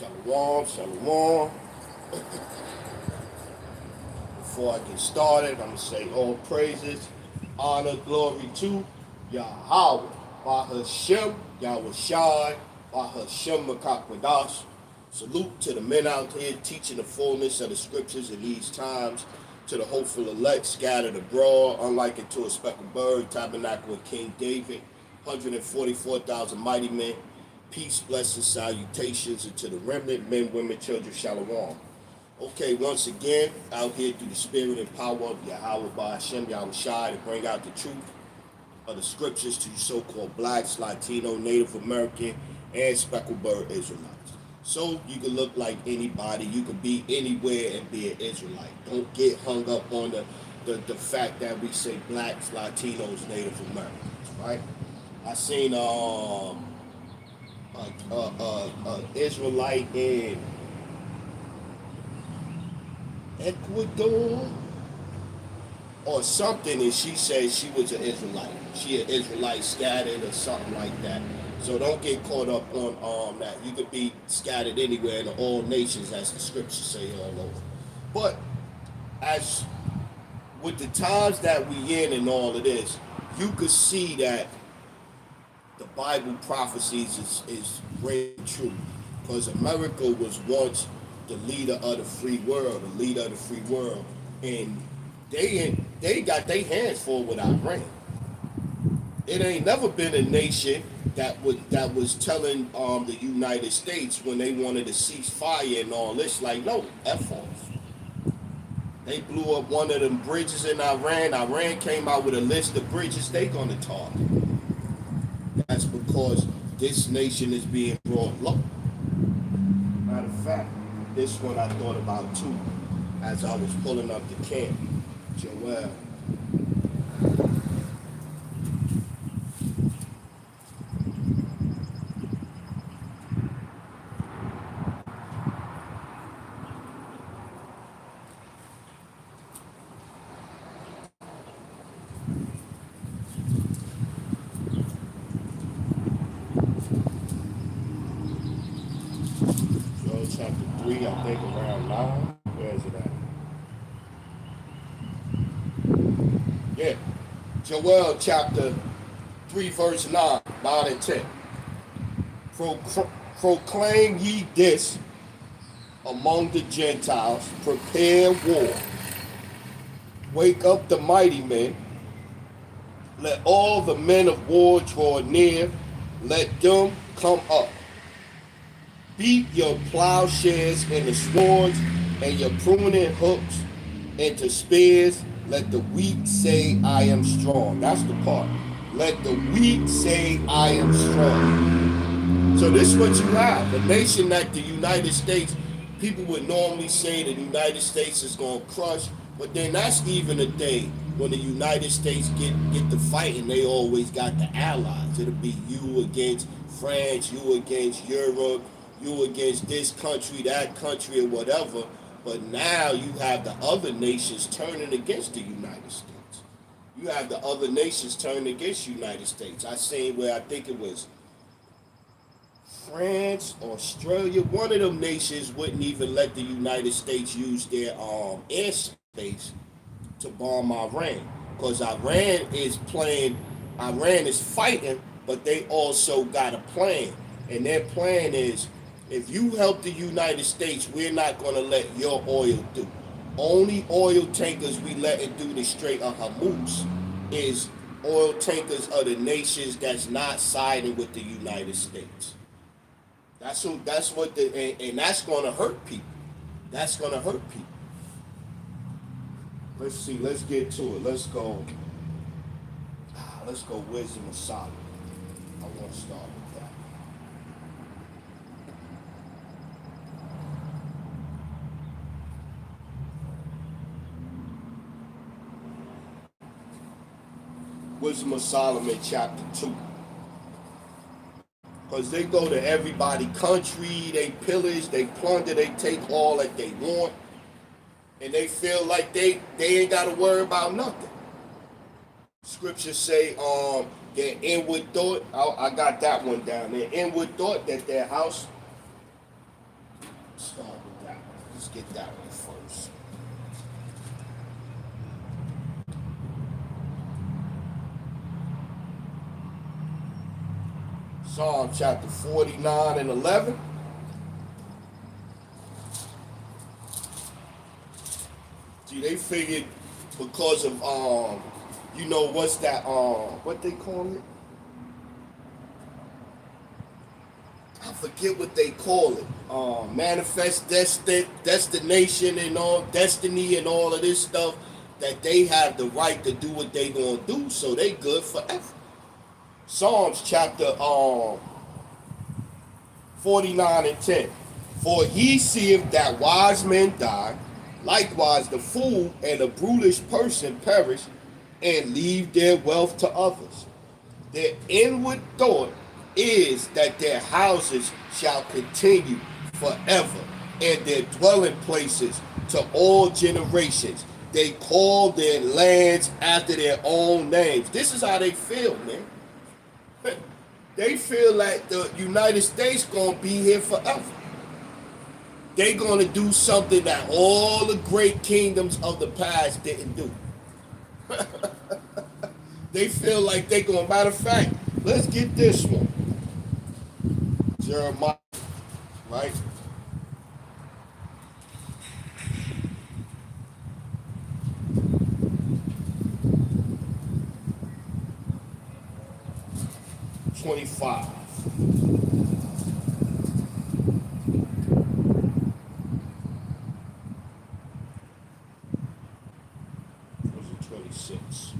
Shalom, shalom. Before I get started, I'm going to say all praises, honor, glory to Yahweh, Bahashem, Yahweh Shai, Bahashem Makakwadash. Salute to the men out here teaching the fullness of the scriptures in these times, to the hopeful elect scattered abroad, unlike it to a speckled bird, tabernacle of King David, 144,000 mighty men. Peace, blessings, salutations, and to the remnant, men, women, children, shalom. Okay, once again, out here through the spirit and power of Yahweh by Hashem, Yahweh Shai, to bring out the truth of the scriptures to you so-called blacks, Latino, Native American, and speckled bird Israelites. So you can look like anybody, you can be anywhere and be an Israelite. Don't get hung up on the fact that we say blacks, Latinos, Native Americans, right? I seen Israelite in Ecuador or something, and she said she was an Israelite. She an Israelite scattered or something like that. So don't get caught up on that. You could be scattered anywhere in all nations, as the scriptures say all over. But as with the times that we in and all of this, you could see that the Bible prophecies is very true. Because America was once the leader of the free world, and they got their hands full with Iran. It ain't never been a nation that was telling the United States when they wanted to cease fire and all this, like, no, F off. They blew up one of them bridges in Iran. Iran came out with a list of bridges they gonna target. That's because this nation is being brought low. Matter of fact, this one I thought about too as I was pulling up the camp. Joel. Joel chapter 3, I think around 9. Where is it at? Yeah. Joel chapter 3, verse 9 and 10. Proclaim ye this among the Gentiles, prepare war. Wake up the mighty men. Let all the men of war draw near. Let them come up. Beat your plowshares into swords and your pruning hooks into spears. Let the weak say, I am strong. That's the part. Let the weak say, I am strong. So this is what you have. A nation that the United States, people would normally say the United States is going to crush, but then that's even a day when the United States get to fighting, they always got the allies. It'll be you against France, you against Europe, you against this country, that country, or whatever. But now you have the other nations turning against the United States. You have the other nations turning against the United States. I seen where I think it was France, Australia, one of them nations wouldn't even let the United States use their airspace to bomb Iran. Because Iran is fighting, but they also got a plan. And their plan is, if you help the United States, we're not going to let your oil through. Only oil tankers we let it through the Strait of Hormuz is oil tankers of the nations that's not siding with the United States. And that's going to hurt people. That's going to hurt people. Let's see. Let's get to it. Let's go. Let's go. Wisdom of Solomon. I want to start with that. Wisdom of Solomon, chapter 2. Because they go to everybody country, they pillage, they plunder, they take all that they want, and they feel like they ain't got to worry about nothing. Scriptures say their inward thought, I got that one down there, inward thought that their house Start with that one. Let's get that one first. Psalm chapter 49 and 11. See, they figured because of you know what's that what they call it? I forget what they call it. Manifest destination and all destiny and all of this stuff, that they have the right to do what they gonna do, so they good forever. Psalms chapter 49 and 10. For he seeth that wise men die, likewise the fool and the brutish person perish, and leave their wealth to others. Their inward thought is that their houses shall continue forever, and their dwelling places to all generations. They call their lands after their own names. This is how they feel, man. They feel like the United States gonna be here forever. They gonna do something that all the great kingdoms of the past didn't do. They feel like they gonna. Matter of fact, let's get this one. Jeremiah, right? $25. Was it 26?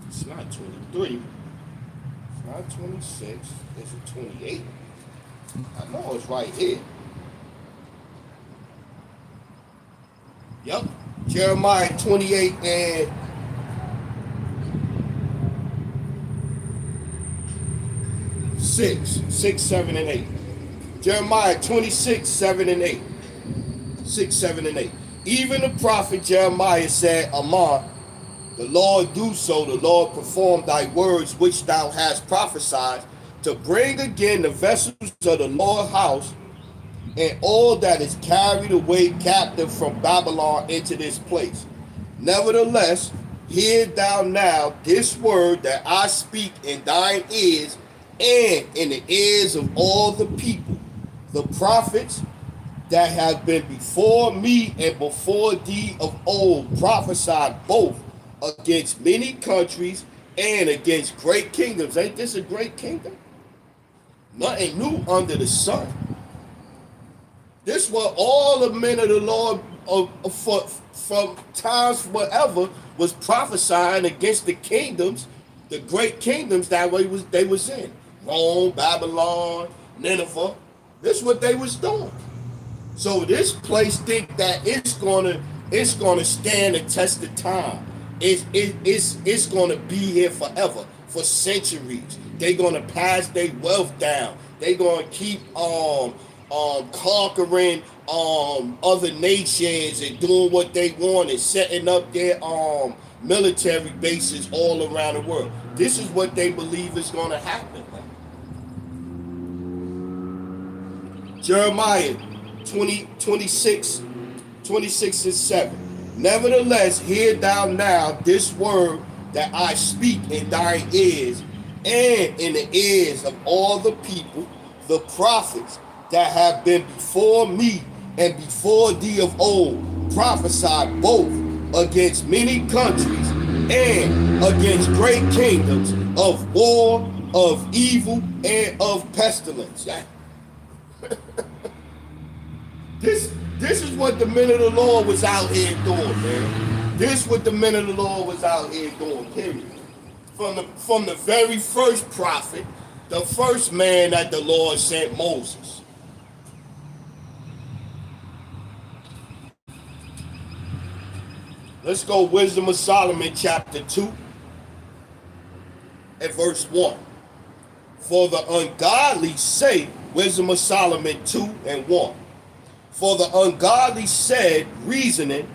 It's not 23. It's not 26. Is it 28? I know it's right here. Yep. Jeremiah 28 and 6, 7, and 8. Jeremiah 26, 7, and 8. 6, 7, and 8. Even the prophet Jeremiah said, Amon, the Lord do so, the Lord perform thy words which thou hast prophesied, to bring again the vessels of the Lord's house, and all that is carried away captive from Babylon into this place. Nevertheless, hear thou now this word that I speak in thine ears, and in the ears of all the people, the prophets that have been before me and before thee of old prophesied both against many countries and against great kingdoms. Ain't this a great kingdom? Nothing new under the sun. This what all the men of the Lord from times forever was prophesying against the kingdoms, the great kingdoms that they was in. Rome, Babylon, Nineveh. This is what they was doing. So this place think that it's gonna stand the test of time. It's gonna be here forever, for centuries. They gonna pass their wealth down. They gonna keep conquering other nations and doing what they want and setting up their military bases all around the world. This is what they believe is gonna happen. Jeremiah 26 and 7. Nevertheless, hear thou now this word that I speak in thine ears, and in the ears of all the people, the prophets that have been before me and before thee of old, prophesied both against many countries and against great kingdoms, of war, of evil, and of pestilence. This is what the men of the Lord was out here doing, man. This is what the men of the Lord was out here doing, period. From the very first prophet, the first man that the Lord sent, Moses. Let's go Wisdom of Solomon chapter 2 and verse 1. For the ungodly say, Wisdom of Solomon 2:1. For the ungodly said, reasoning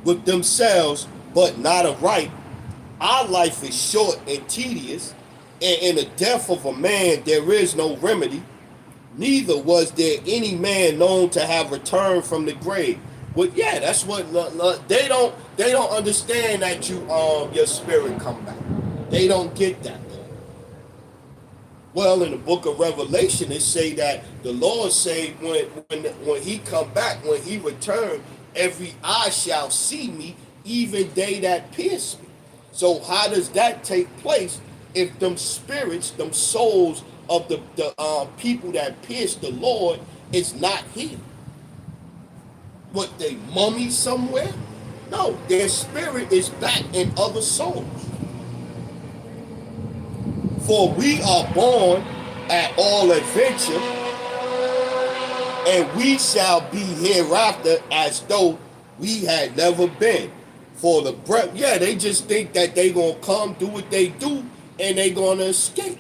with themselves, but not aright, our life is short and tedious, and in the death of a man there is no remedy, neither was there any man known to have returned from the grave. Well, yeah, that's what they don't understand that your spirit come back. They don't get that. Well, in the book of Revelation, it say that the Lord say when he come back, when he return, every eye shall see me, even they that pierce me. So how does that take place if them spirits, them souls of the people that pierce the Lord is not here? What, they mummy somewhere? No, their spirit is back in other souls. For we are born at all adventure, and we shall be hereafter as though we had never been. For the breath, yeah, they just think that they gonna come, do what they do, and they gonna escape.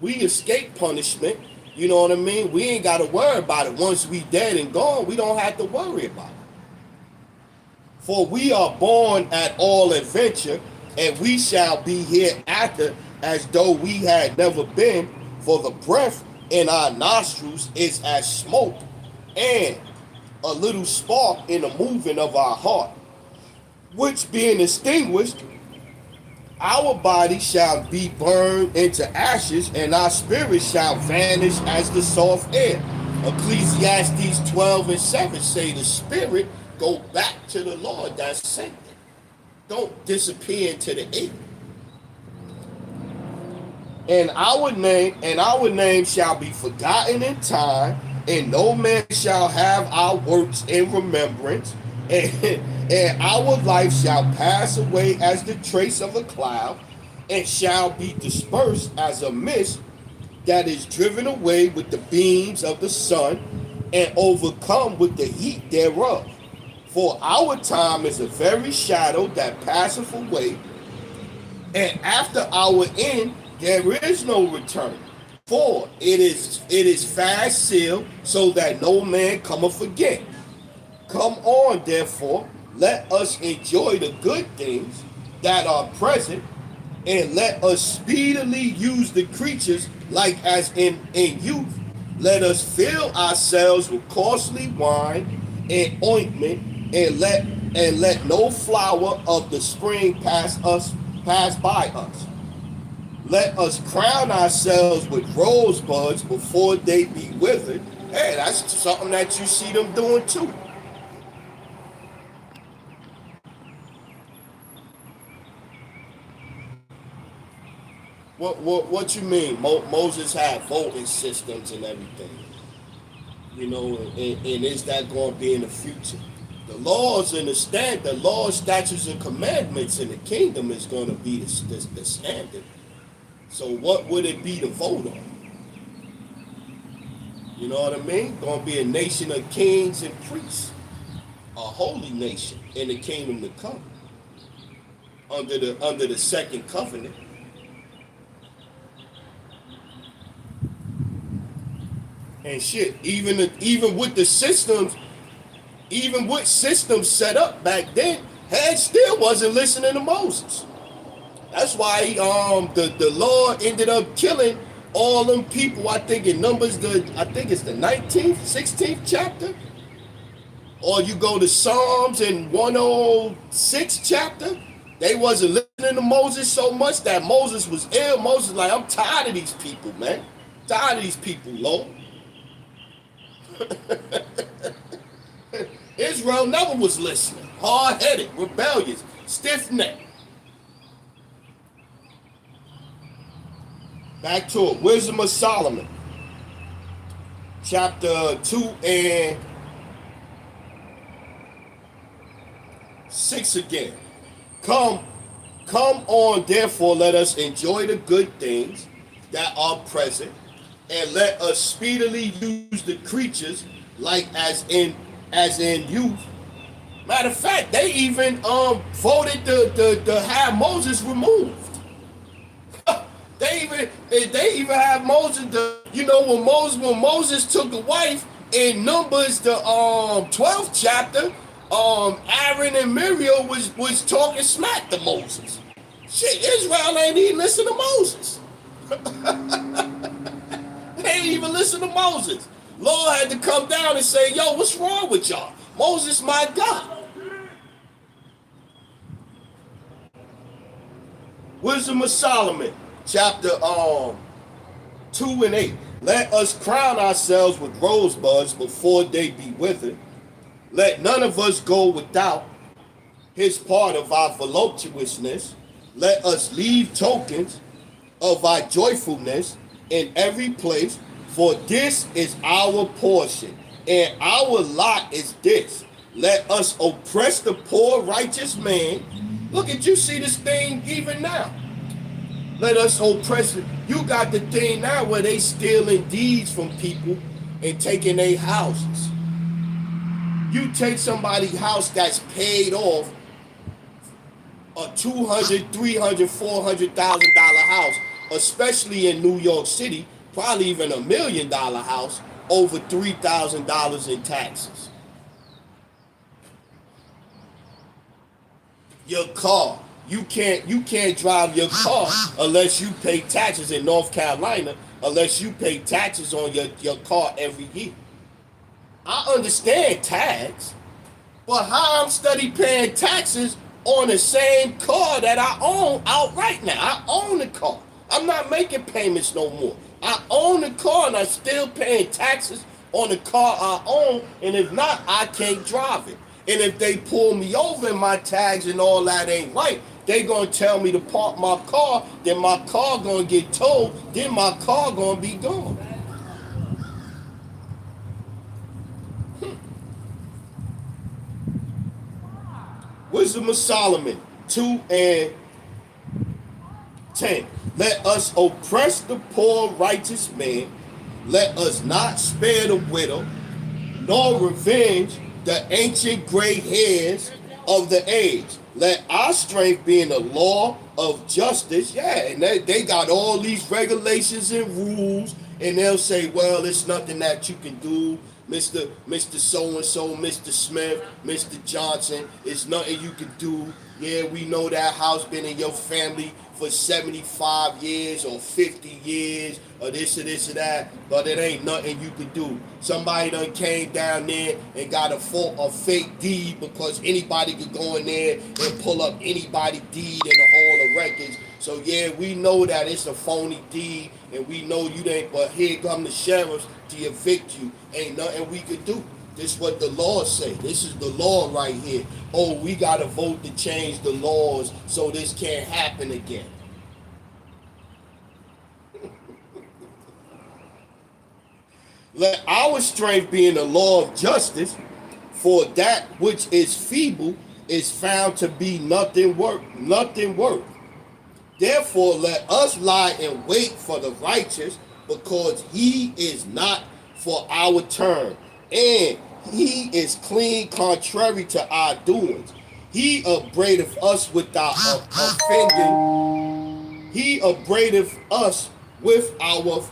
We escape punishment, you know what I mean? We ain't gotta worry about it. Once we dead and gone, we don't have to worry about it. For we are born at all adventure, and we shall be hereafter as though we had never been. For the breath in our nostrils is as smoke, and a little spark in the moving of our heart, which being extinguished, our body shall be burned into ashes, and our spirit shall vanish as the soft air. Ecclesiastes 12:7 say the spirit go back to the Lord that sent it. Don't disappear into the air. And our name shall be forgotten in time, and no man shall have our works in remembrance, and our life shall pass away as the trace of a cloud, and shall be dispersed as a mist that is driven away with the beams of the sun, and overcome with the heat thereof. For our time is a very shadow that passeth away, and after our end there is no return. For it is fast sealed, so that no man cometh again. Come on, therefore, let us enjoy the good things that are present, and let us speedily use the creatures like as in youth. Let us fill ourselves with costly wine and ointment, and let no flower of the spring pass by us. Let us crown ourselves with rosebuds before they be withered. Hey, that's something that you see them doing too. What you mean? Moses had voting systems and everything, you know, and is that going to be in the future? The laws and the laws, statutes, and commandments in the kingdom is going to be the standard. So what would it be to vote on? You know what I mean? Going to be a nation of kings and priests, a holy nation in the kingdom to come, under the second covenant. And shit, even with the systems, even with systems set up back then, Head still wasn't listening to Moses. That's why the Lord ended up killing all them people. I think it numbers I think it's the 19th, 16th chapter. Or you go to Psalms in 106 chapter. They wasn't listening to Moses so much that Moses was ill. Moses like, I'm tired of these people, man. Tired of these people, Lord. Israel never was listening. Hard-headed, rebellious, stiff-necked. Back to it. Wisdom of Solomon. Chapter 2 and 6 again. Come on, therefore, let us enjoy the good things that are present, and let us speedily use the creatures like as in youth. Matter of fact, they even voted to have Moses removed. They even have Moses. When Moses took a wife in Numbers, the 12th chapter, Aaron and Miriam was talking smack to Moses. Shit, Israel ain't even listen to Moses. They ain't even listen to Moses. Lord had to come down and say, yo, what's wrong with y'all? Moses, my God. Wisdom of Solomon, chapter 2 and 8. Let us crown ourselves with rosebuds before they be withered. Let none of us go without his part of our voluptuousness. Let us leave tokens of our joyfulness in every place, for this is our portion, and our lot is this. Let us oppress the poor righteous man. Look at you, see this thing even now. Let us oppress it. You got the thing now where they stealing deeds from people and taking their houses. You take somebody's house that's paid off, a $200,000, $300,000, $400,000 house, especially in New York City, probably even $1 million house, over $3,000 in taxes. Your car, you can't drive your car unless you pay taxes in North Carolina, unless you pay taxes on your car every year. I understand tax, but how I'm steady paying taxes on the same car that I own outright now? I own the car. I'm not making payments no more. I own the car and I'm still paying taxes on the car I own, and if not, I can't drive it. And if they pull me over and my tags and all that ain't right, they gonna tell me to park my car, then my car gonna get towed, then my car gonna be gone. Wisdom of Solomon 2 and 10. Let us oppress the poor righteous man. Let us not spare the widow, nor revenge the ancient gray hairs of the age. Let our strength be in the law of justice. Yeah, and they got all these regulations and rules, and they'll say, well, it's nothing that you can do, Mr. So-and-so, Mr. Smith, Mr. Johnson, it's nothing you can do. Yeah, we know that house been in your family for 75 years or 50 years or this or this or that, but it ain't nothing you can do. Somebody done came down there and got a fake deed, because anybody could go in there and pull up anybody's deed in the hall of records. So yeah, we know that it's a phony deed, and we know you ain't, but here come the sheriffs to evict you. Ain't nothing we could do. This is what the laws say. This is the law right here. Oh, we got to vote to change the laws so this can't happen again. Let our strength be in the law of justice, for that which is feeble is found to be nothing worth. Therefore, let us lie in wait for the righteous, because he is not for our turn, and he is clean contrary to our doings. He upbraideth us with our offending. He upbraideth us with our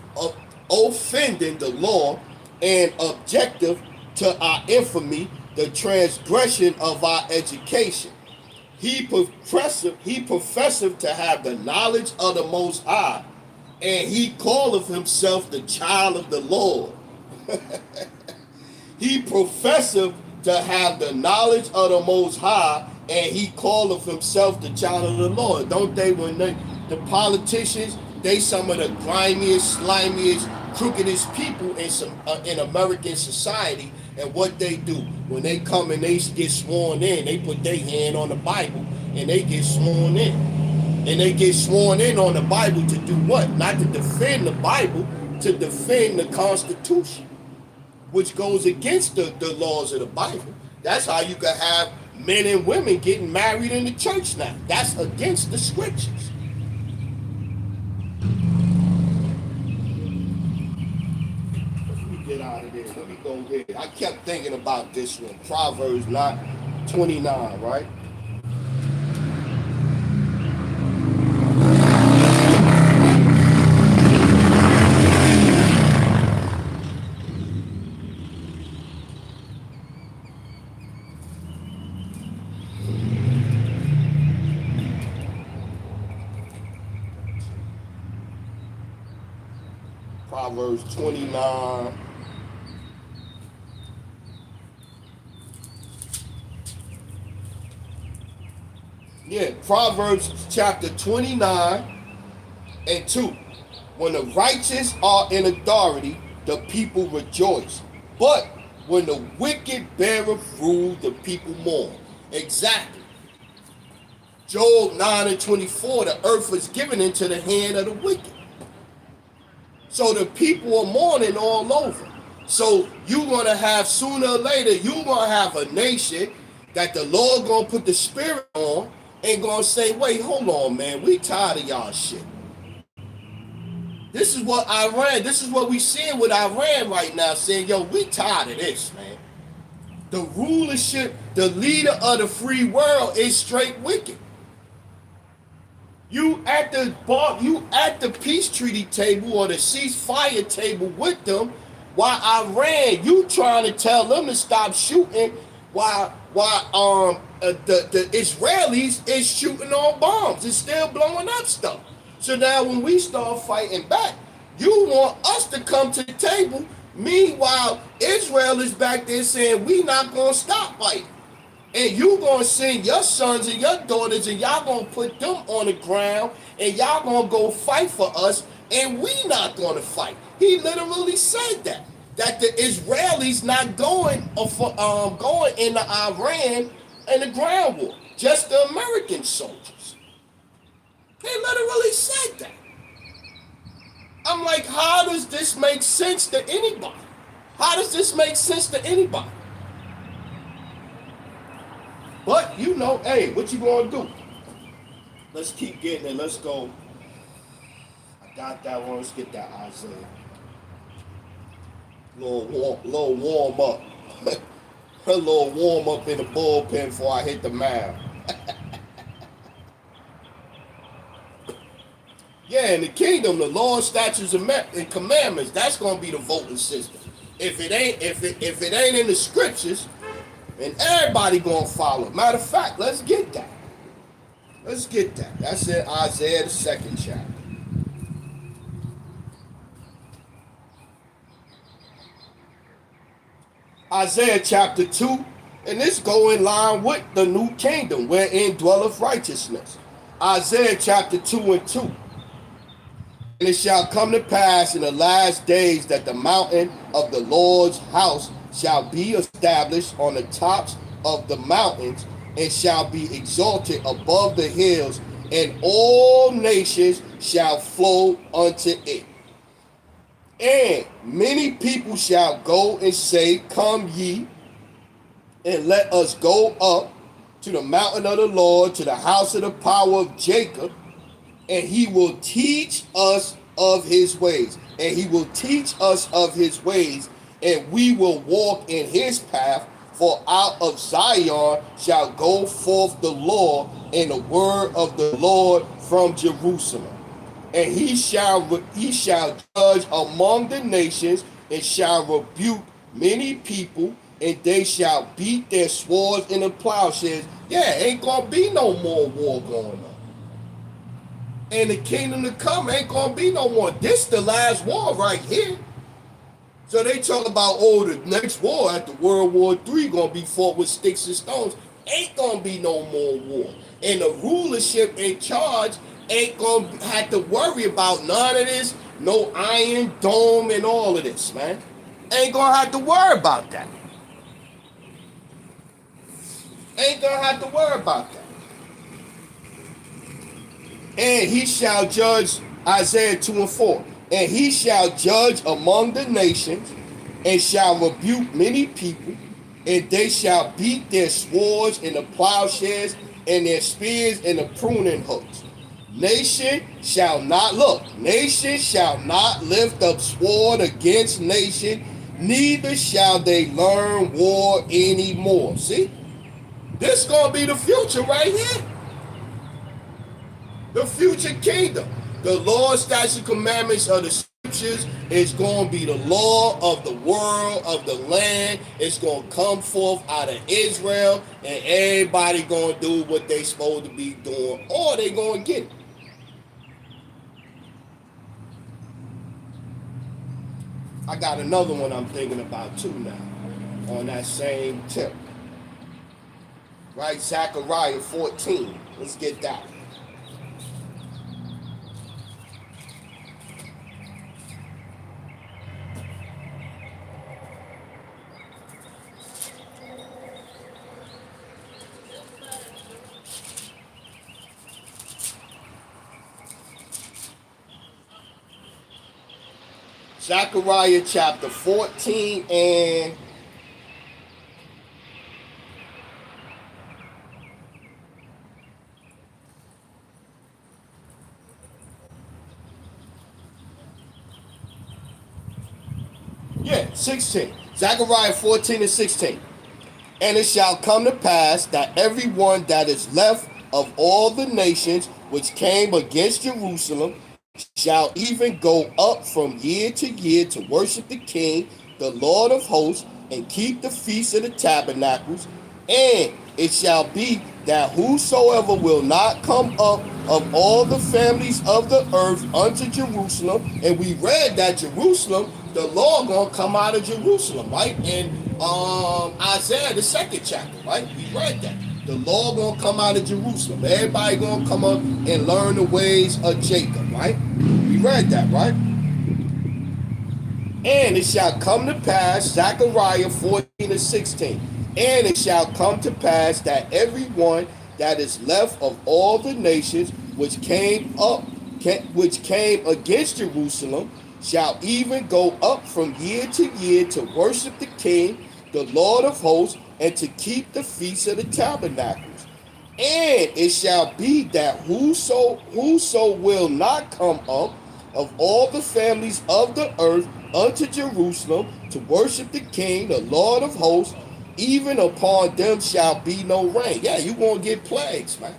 offending the law, and objective to our infamy, the transgression of our education. He professeth to have the knowledge of the Most High, and he calleth himself the child of the Lord. He professeth to have the knowledge of the Most High, and he calleth himself the child of the Lord. Don't they, when the politicians, they some of the grimiest, slimiest, crookedest people in American society, and what they do, when they come and they get sworn in, they put their hand on the Bible, and they get sworn in. And they get sworn in on the Bible to do what? Not to defend the Bible, to defend the Constitution, which goes against the laws of the Bible. That's how you can have men and women getting married in the church now. That's against the scriptures. Let me get out of there. Let me go here. I kept thinking about this one. Proverbs 29, right? Proverbs 29. Yeah, Proverbs chapter 29 and 2. When the righteous are in authority, the people rejoice. But when the wicked beareth rule, the people mourn. Exactly. Job 9 and 24, the earth was given into the hand of the wicked. So the people are mourning all over. So you're going to have, sooner or later, you're going to have a nation that the Lord going to put the spirit on and going to say, wait, hold on, man, we tired of y'all shit. This is what this is what we seeing with Iran right now, saying, yo, we tired of this, man. The rulership, the leader of the free world is straight wicked. You at the peace treaty table or the ceasefire table with them, while Iran, you trying to tell them to stop shooting, while the Israelis is shooting on bombs. It's still blowing up stuff. So now when we start fighting back, you want us to come to the table. Meanwhile, Israel is back there saying we not gonna stop fighting. And you gonna send your sons and your daughters and y'all gonna put them on the ground and y'all gonna go fight for us and we not gonna fight. He literally said that the Israelis not going into Iran in the ground war, just the American soldiers. They literally said that. I'm like, how does this make sense to anybody? How does this make sense to anybody? But, you know, hey, what you gonna do? Let's keep getting it. Let's go. I got that one. Let's get that Isaiah. Little warm up. A little warm up in the bullpen before I hit the mound. Yeah, in the kingdom, the law, statutes, and commandments, that's gonna be the voting system. If it ain't in the scriptures, and everybody gonna follow. Matter of fact, let's get that. Let's get that. That's in Isaiah the 2nd chapter. Isaiah chapter 2, and this go in line with the new kingdom, wherein dwelleth righteousness. Isaiah chapter 2 and 2. And it shall come to pass in the last days that the mountain of the Lord's house shall be established on the tops of the mountains, and shall be exalted above the hills, and all nations shall flow unto it. And many people shall go and say, come ye, and let us go up to the mountain of the Lord, to the house of the power of Jacob, and he will teach us of his ways. And he will teach us of his ways, and we will walk in his path. For out of Zion shall go forth the law and the word of the Lord from Jerusalem. And he shall judge among the nations, and shall rebuke many people, and they shall beat their swords in the plowshares. Yeah, ain't gonna be no more war going on. And the kingdom to come ain't gonna be no more. This the last war right here. So they talk about, oh, the next war after World War III gonna be fought with sticks and stones. Ain't gonna be no more war. And the rulership in charge ain't gonna have to worry about none of this, no Iron Dome and all of this, man. Ain't gonna have to worry about that. Ain't gonna have to worry about that. And he shall judge, Isaiah 2 and 4. And he shall judge among the nations, and shall rebuke many people, and they shall beat their swords in the plowshares, and their spears in the pruning hooks. Nation shall not lift up sword against nation, neither shall they learn war anymore. See? This gonna be the future right here. The future kingdom. The law, statutes, commandments of the scriptures is going to be the law of the world, of the land. It's going to come forth out of Israel, and everybody going to do what they supposed to be doing, or they going to get it. I got another one I'm thinking about too now, on that same tip. Right, Zechariah 14. Let's get that. Zechariah chapter 14 and yeah, 16. Zechariah 14 and 16. And it shall come to pass that everyone that is left of all the nations which came against Jerusalem shall even go up from year to year to worship the King, the Lord of hosts, and keep the feast of the tabernacles. And it shall be that whosoever will not come up of all the families of the earth unto Jerusalem, and we read that Jerusalem, the Lord gonna come out of Jerusalem, right? In Isaiah the second chapter, right? We read that. The Lord gonna come out of Jerusalem. Everybody gonna come up and learn the ways of Jacob, right? We read that, right? And it shall come to pass, Zechariah 14 and 16. And it shall come to pass that everyone that is left of all the nations which came against Jerusalem, shall even go up from year to year to worship the King, the Lord of hosts, and to keep the feast of the tabernacles. And it shall be that whoso will not come up of all the families of the earth unto Jerusalem to worship the King, the Lord of hosts, even upon them shall be no rain. Yeah, you're going to get plagues, man.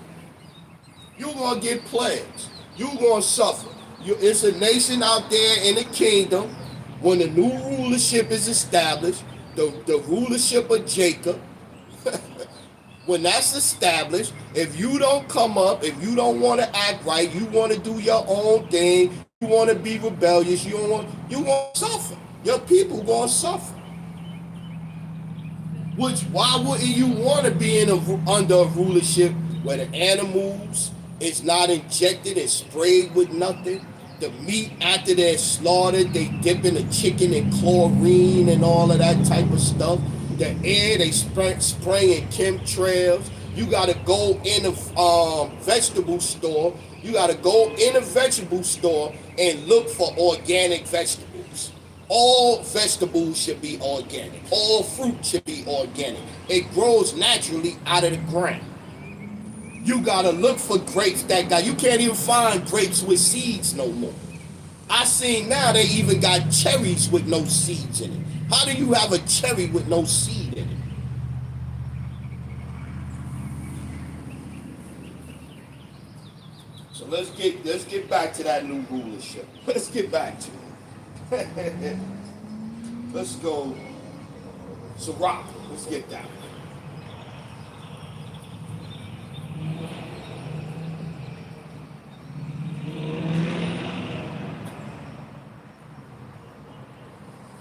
You're going to get plagues. You're going to suffer. It's a nation out there in the kingdom. When the new rulership is established, the rulership of Jacob, when that's established, if you don't come up, if you don't want to act right, you want to do your own thing, you want to be rebellious, you going to suffer. Your people going to suffer. Which, why wouldn't you want to be under a rulership where the animals is not injected and sprayed with nothing? The meat, after they're slaughtered, they dip in the chicken in chlorine and all of that type of stuff. The air, they spraying chemtrails. You got to go in a vegetable store. You got to go in a vegetable store and look for organic vegetables. All vegetables should be organic. All fruit should be organic. It grows naturally out of the ground. You gotta look for grapes that got, you can't even find grapes with seeds no more. I seen now they even got cherries with no seeds in it. How do you have a cherry with no seed in it? So let's get back to that new rulership. Let's get back to it. Let's go. Sirach. Let's get that.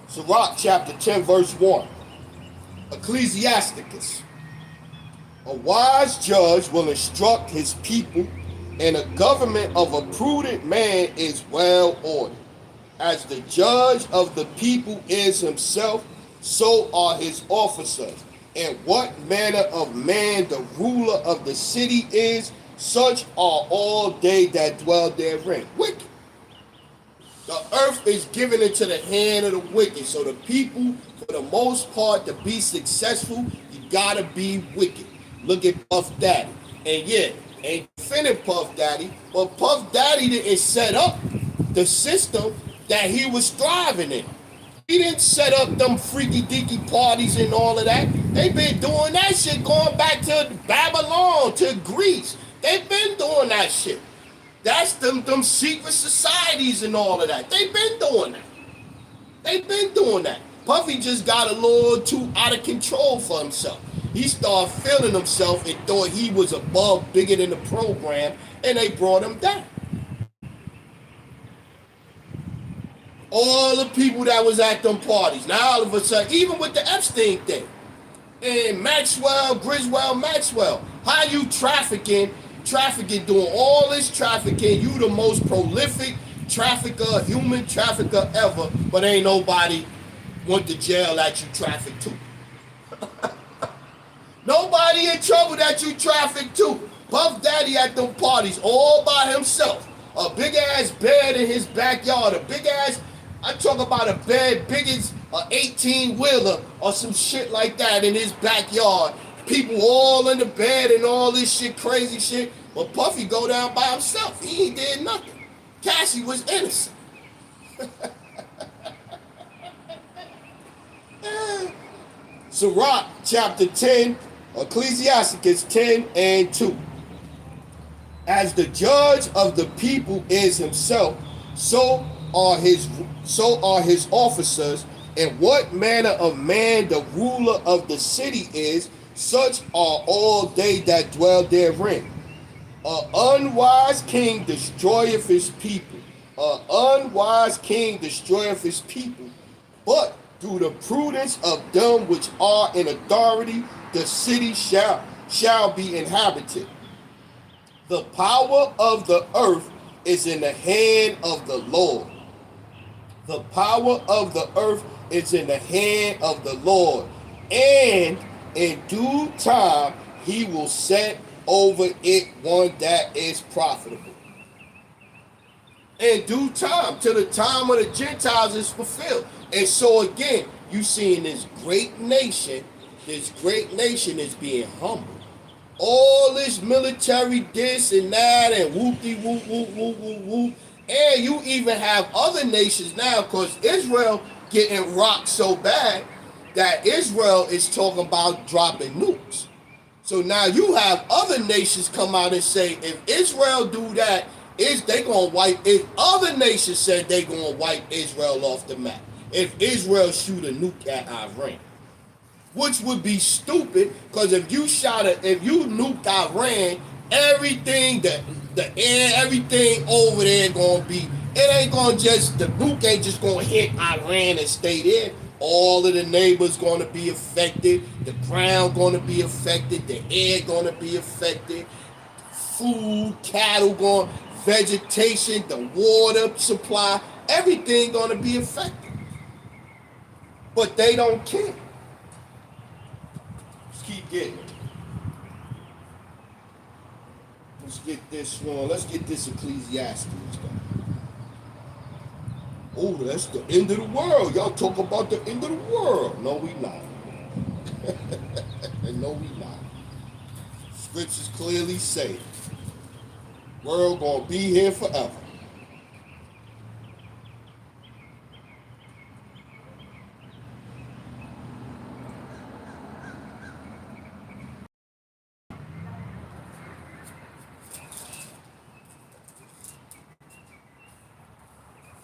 Sirach chapter 10 verse 1. Ecclesiasticus. A wise judge will instruct his people, and a government of a prudent man is well ordered. As the judge of the people is himself, so are his officers. And what manner of man the ruler of the city is, such are all they that dwell therein. Wicked. The earth is given into the hand of the wicked. So the people, for the most part, to be successful, you gotta be wicked. Look at Puff Daddy. And yeah, ain't defending Puff Daddy, but Puff Daddy didn't set up the system that he was thriving in. He didn't set up them freaky deaky parties and all of that. They've been doing that shit going back to Babylon, to Greece. They've been doing that shit. That's them secret societies and all of that. They've been doing that. They've been doing that. Puffy just got a little too out of control for himself. He started feeling himself and thought he was above, bigger than the program, and they brought him down. All the people that was at them parties. Now all of a sudden, even with the Epstein thing, and Griswold, Maxwell, how you trafficking, doing all this trafficking, you the most prolific trafficker, human trafficker ever, but ain't nobody went to jail that you trafficked to. Nobody in trouble that you trafficked to. Puff Daddy at them parties all by himself. A big ass bed in his backyard. I talk about a bed big as a 18-wheeler or some shit like that in his backyard. People all in the bed and all this shit, crazy shit. But Puffy go down by himself. He ain't did nothing. Cassie was innocent. Sirach chapter 10, Ecclesiasticus 10 and 2. As the judge of the people is himself, so are his officers, and what manner of man the ruler of the city is, such are all they that dwell therein. An unwise king destroyeth his people. An unwise king destroyeth his people. But through the prudence of them which are in authority, the city shall be inhabited. The power of the earth is in the hand of the Lord. The power of the earth is in the hand of the Lord. And in due time, he will set over it one that is profitable. In due time, till the time of the Gentiles is fulfilled. And so again, you seeing this great nation is being humbled. All this military this and that and whoopty whoop whoop whoop whoop whoop. And you even have other nations now, because Israel getting rocked so bad that Israel is talking about dropping nukes. So now you have other nations come out and say, if Israel do that, they gonna wipe it. Other nations said they gonna wipe Israel off the map if Israel shoot a nuke at Iran. Which would be stupid, because if you nuked Iran, everything, the air, everything over there gonna be, the nuke ain't just gonna hit Iran and stay there. All of the neighbors gonna be affected, the ground gonna be affected, the air gonna be affected, food, cattle vegetation, the water supply, everything gonna be affected. But they don't care. Keep getting it. Let's get this one. Let's get this Ecclesiastes done. Oh, that's the end of the world. Y'all talk about the end of the world. No, we not. No, we not. Scriptures clearly say, world gonna be here forever.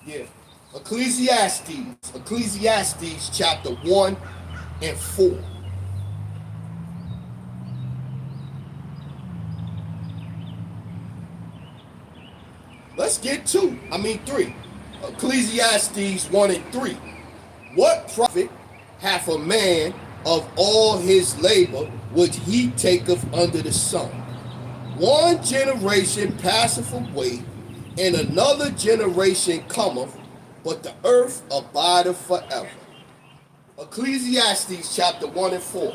Yeah. Ecclesiastes chapter 1 and 4. Let's get 3. Ecclesiastes 1 and 3. What profit hath a man of all his labor which he taketh under the sun? One generation passeth away, and another generation cometh, but the earth abideth forever. Ecclesiastes chapter 1 and 4.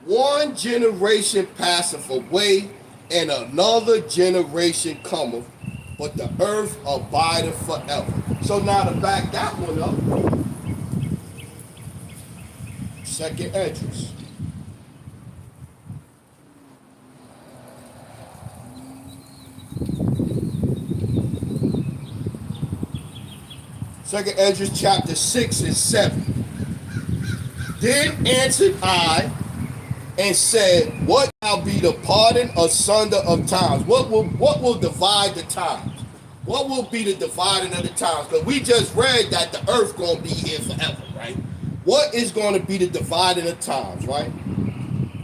One generation passeth away, and another generation cometh, but the earth abideth forever. So now to back that one up, second address. Second Esdras chapter 6 and 7. Then answered I and said, what shall be the pardon asunder of times? What will divide the times? What will be the dividing of the times? Because we just read that the earth going to be here forever, right? What is going to be the dividing of times, right?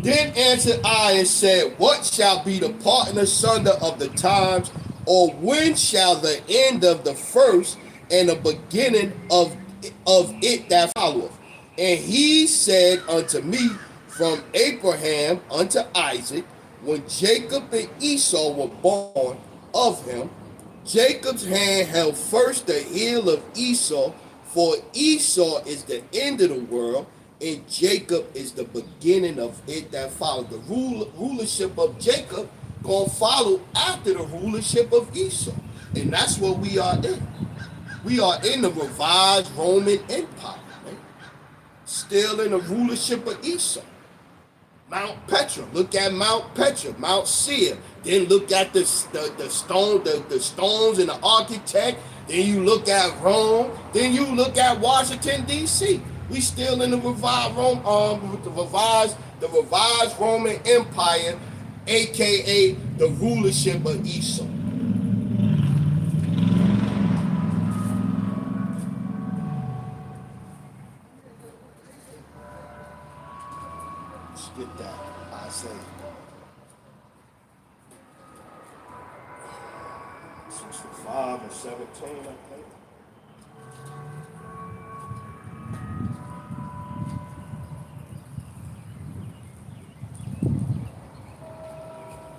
Then answered I and said, what shall be the parting asunder of the times, or when shall the end of the first and the beginning of it that followeth. And he said unto me, from Abraham unto Isaac, when Jacob and Esau were born of him, Jacob's hand held first the heel of Esau, for Esau is the end of the world, and Jacob is the beginning of it that followed. The rulership of Jacob gonna follow after the rulership of Esau, and that's what we are in. We are in the revised Roman Empire, man. Still in the rulership of Esau. Mount Petra. Look at Mount Petra, Mount Seir. Then look at the stones and the architect. Then you look at Rome. Then you look at Washington D.C. We still in the revised Roman Empire, aka the rulership of Esau. Let's get that. Isaiah 65 and 17, I think.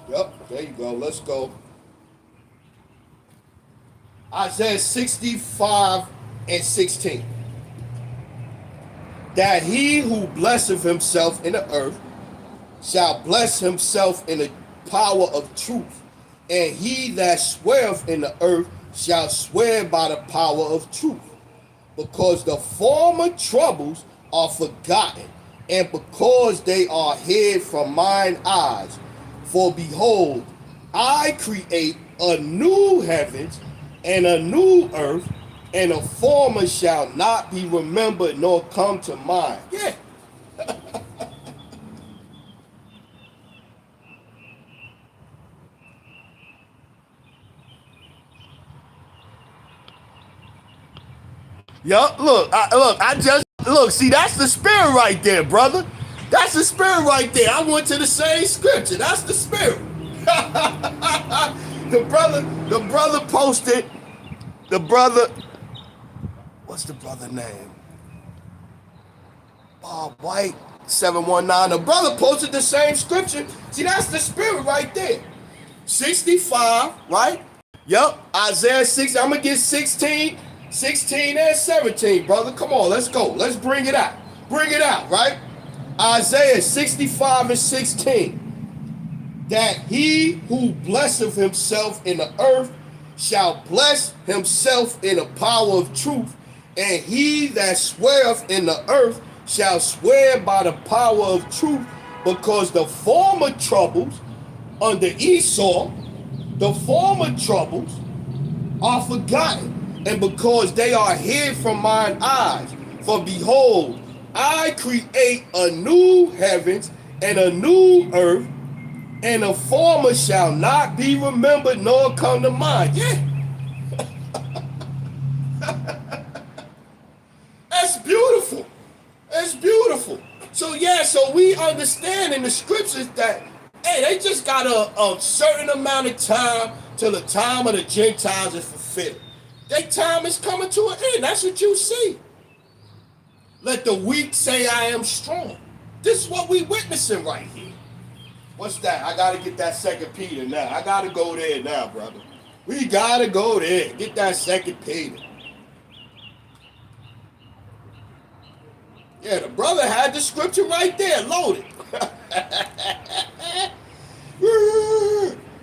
Yep, there you go. Let's go. Isaiah 65 and 16. That he who blesseth himself in the earth shall bless himself in the power of truth, and he that sweareth in the earth shall swear by the power of truth, because the former troubles are forgotten, and because they are hid from mine eyes. For behold, I create a new heavens and a new earth, and the former shall not be remembered nor come to mind. Yeah. Yup, look, see, that's the spirit right there, brother. That's the spirit right there. I went to the same scripture. That's the spirit. the brother posted, what's the brother name? Bob White, 719. The brother posted the same scripture. See, that's the spirit right there. 65, right? Yup, Isaiah 6. I'm going to get 16 and 17, brother. Come on, let's go. Let's bring it out. Bring it out, right? Isaiah 65 and 16. That he who blesseth himself in the earth shall bless himself in the power of truth, and he that sweareth in the earth shall swear by the power of truth, because the former troubles under Esau, the former troubles are forgotten, and because they are hid from mine eyes. For behold, I create a new heavens and a new earth, and the former shall not be remembered nor come to mind. Yeah. That's beautiful. That's beautiful. So yeah, so we understand in the scriptures that, hey, they just got a certain amount of time till the time of the Gentiles is fulfilled. Their time is coming to an end. That's what you see. Let the weak say I am strong. This is what we witnessing right here. What's that? I got to get that 2 Peter now. I got to go there now, brother. We got to go there. Get that 2 Peter. Yeah, the brother had the scripture right there, loaded.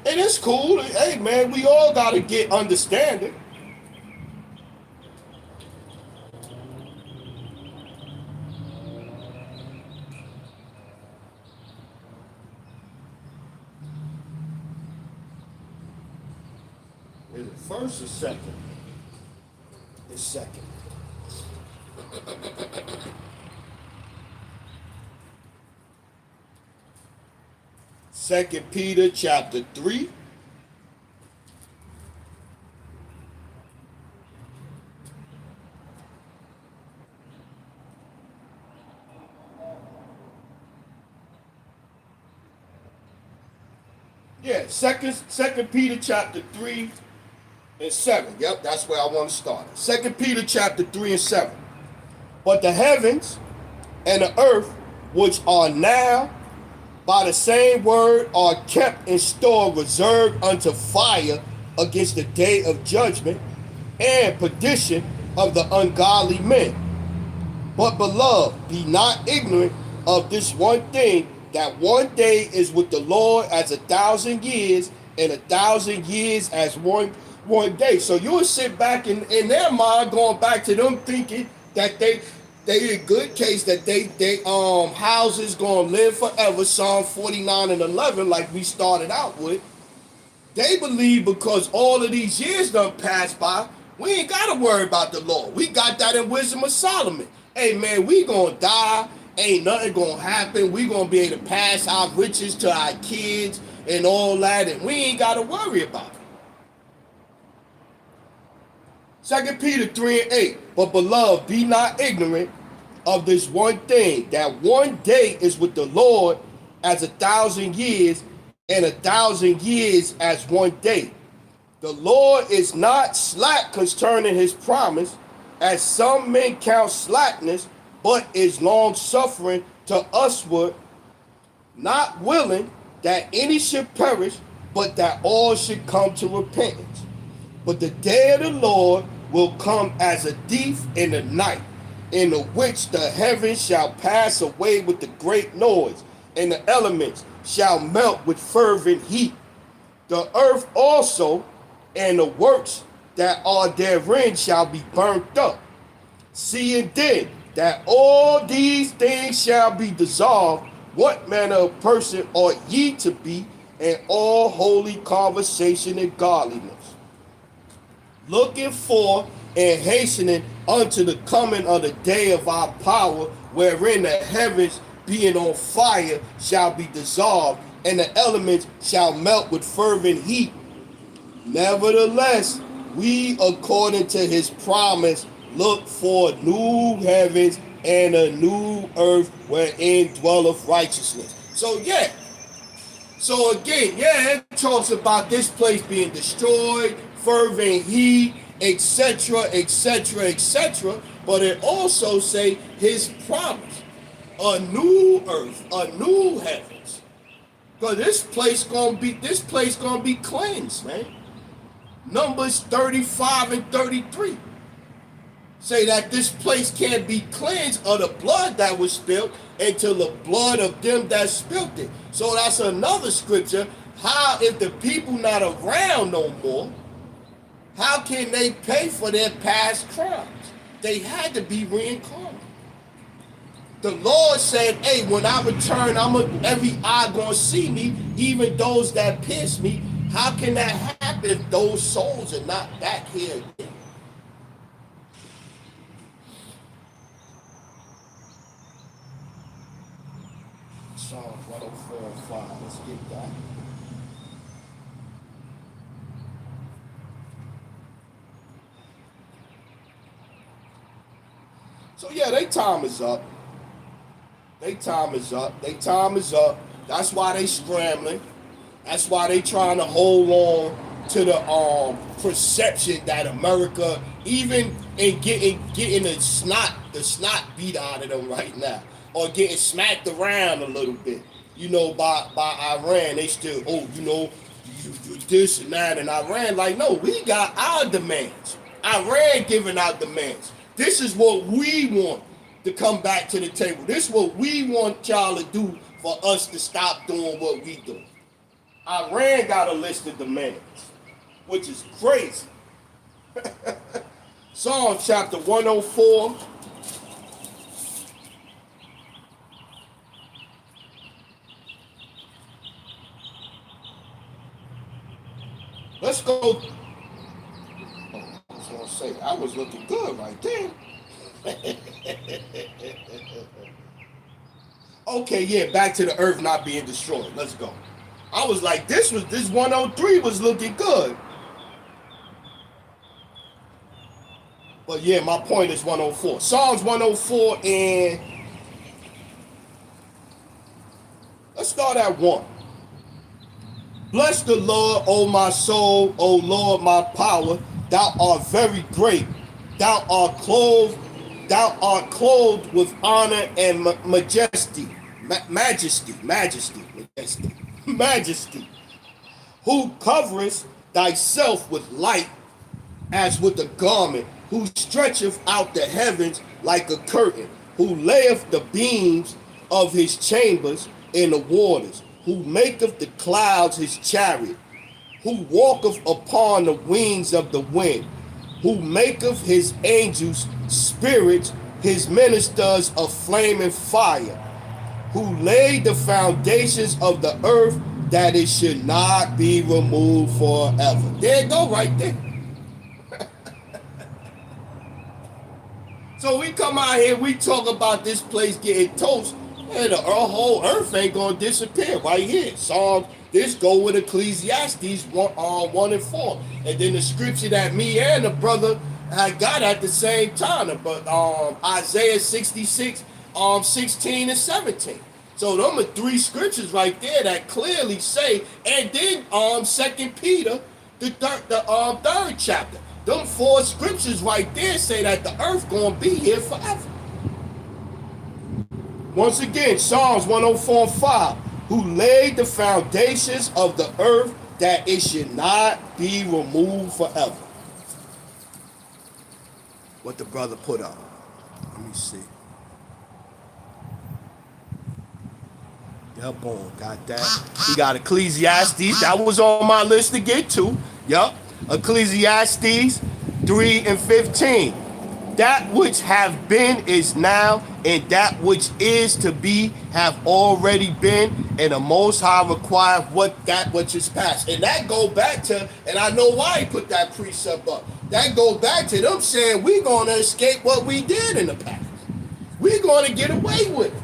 And it's cool. Hey, man, we all got to get understanding. Is it first or second? It's second. 2 Peter chapter 3. Yeah, second Peter chapter 3 and 7. Yep, that's where I want to start. 2 Peter chapter 3 and 7. But the heavens and the earth, which are now by the same word, are kept in store, reserved unto fire against the day of judgment and perdition of the ungodly men. But beloved, be not ignorant of this one thing, that one day is with the Lord as 1,000 years, and 1,000 years as one day. So you would sit back in their mind, going back to them thinking that they in good case that they houses gonna live forever. Psalm 49 and 11, like we started out with. They believe because all of these years done passed by, we ain't got to worry about the Lord. We got that in Wisdom of Solomon. Hey, man, we going to die. Ain't nothing going to happen. We going to be able to pass our riches to our kids and all that, and we ain't got to worry about it. 2 Peter 3 and 8. But beloved, be not ignorant of this one thing, that one day is with the Lord as 1,000 years, and 1,000 years as one day. The Lord is not slack concerning his promise, as some men count slackness, but is long suffering to usward, not willing that any should perish, but that all should come to repentance. But the day of the Lord will come as a thief in the night, in the which the heavens shall pass away with a great noise, and the elements shall melt with fervent heat. The earth also and the works that are therein shall be burnt up. Seeing then that all these things shall be dissolved, what manner of person ought ye to be in all holy conversation and godliness, looking for and hastening unto the coming of the day of our power, wherein the heavens being on fire shall be dissolved, and the elements shall melt with fervent heat. Nevertheless, we, according to his promise, look for new heavens and a new earth wherein dwelleth righteousness. So yeah. So again, yeah, it talks about this place being destroyed, fervent heat, etc., etc., etc. But it also say his promise. A new earth, a new heavens. Because this place gonna be cleansed, man. Numbers 35 and 33 say that this place can't be cleansed of the blood that was spilled until the blood of them that spilled it. So that's another scripture. How, if the people not around no more, how can they pay for their past crimes? They had to be reincarnated. The Lord said, hey, when I return, every eye gonna see me, even those that pierce me. How can that happen if those souls are not back here again? Psalms 104 and 5. Let's get that. So yeah, their time is up. Their time is up. Their time is up. That's why they scrambling. That's why they trying to hold on to the perception that America, even in getting the snot beat out of them right now, or getting smacked around a little bit, by Iran. They still, this and that, and Iran like, no, we got our demands. Iran giving out demands. This is what we want to come back to the table. This is what we want y'all to do for us to stop doing what we do. Iran got a list of demands, which is crazy. Psalm chapter 104. Let's go. Oh, I was going to say, I was looking good right there. Okay, yeah, back to the earth not being destroyed. Let's go. I was like, this 103 was looking good. But yeah, my point is 104. Psalms 104, and let's start at 1. Bless the Lord, O my soul, O Lord, my power. Thou art very great. Thou art clothed. Thou art clothed with honor and majesty, majesty. Who coverest thyself with light as with a garment, who stretcheth out the heavens like a curtain, who layeth the beams of his chambers in the waters, who maketh the clouds his chariot, who walketh upon the wings of the wind, who maketh his angels spirits, his ministers a flaming fire, who laid the foundations of the earth that it should not be removed forever. There you go, right there. So we come out here, we talk about this place getting toast, and the whole earth ain't gonna disappear right here. Psalms, this go with Ecclesiastes 1 and 4. And then the scripture that me and the brother had got at the same time, but Isaiah 66, 16 and 17. So them are three scriptures right there that clearly say, and then 2 Peter, the third chapter. Them four scriptures right there say that the earth gonna be here forever. Once again, Psalms 104 and 5, who laid the foundations of the earth that it should not be removed forever. What the brother put up. Let me see. Yep, boom, got that. He got Ecclesiastes. That was on my list to get to. Yup. Ecclesiastes 3 and 15. That which have been is now, and that which is to be have already been, and the Most High require that which is past. And that go back to, and I know why he put that precept up. That go back to them saying we're gonna escape what we did in the past. We're gonna get away with it.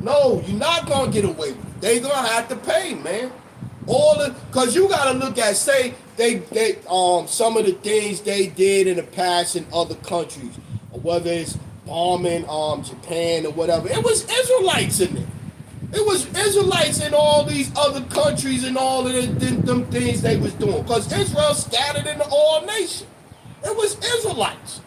No, you're not gonna get away with it. They gonna have to pay, man. Cause you gotta look at, say they some of the things they did in the past in other countries, or whether it's bombing Japan or whatever. It was Israelites in there. It was Israelites in all these other countries and all of them things they was doing. Cause Israel scattered into all nations. It was Israelites.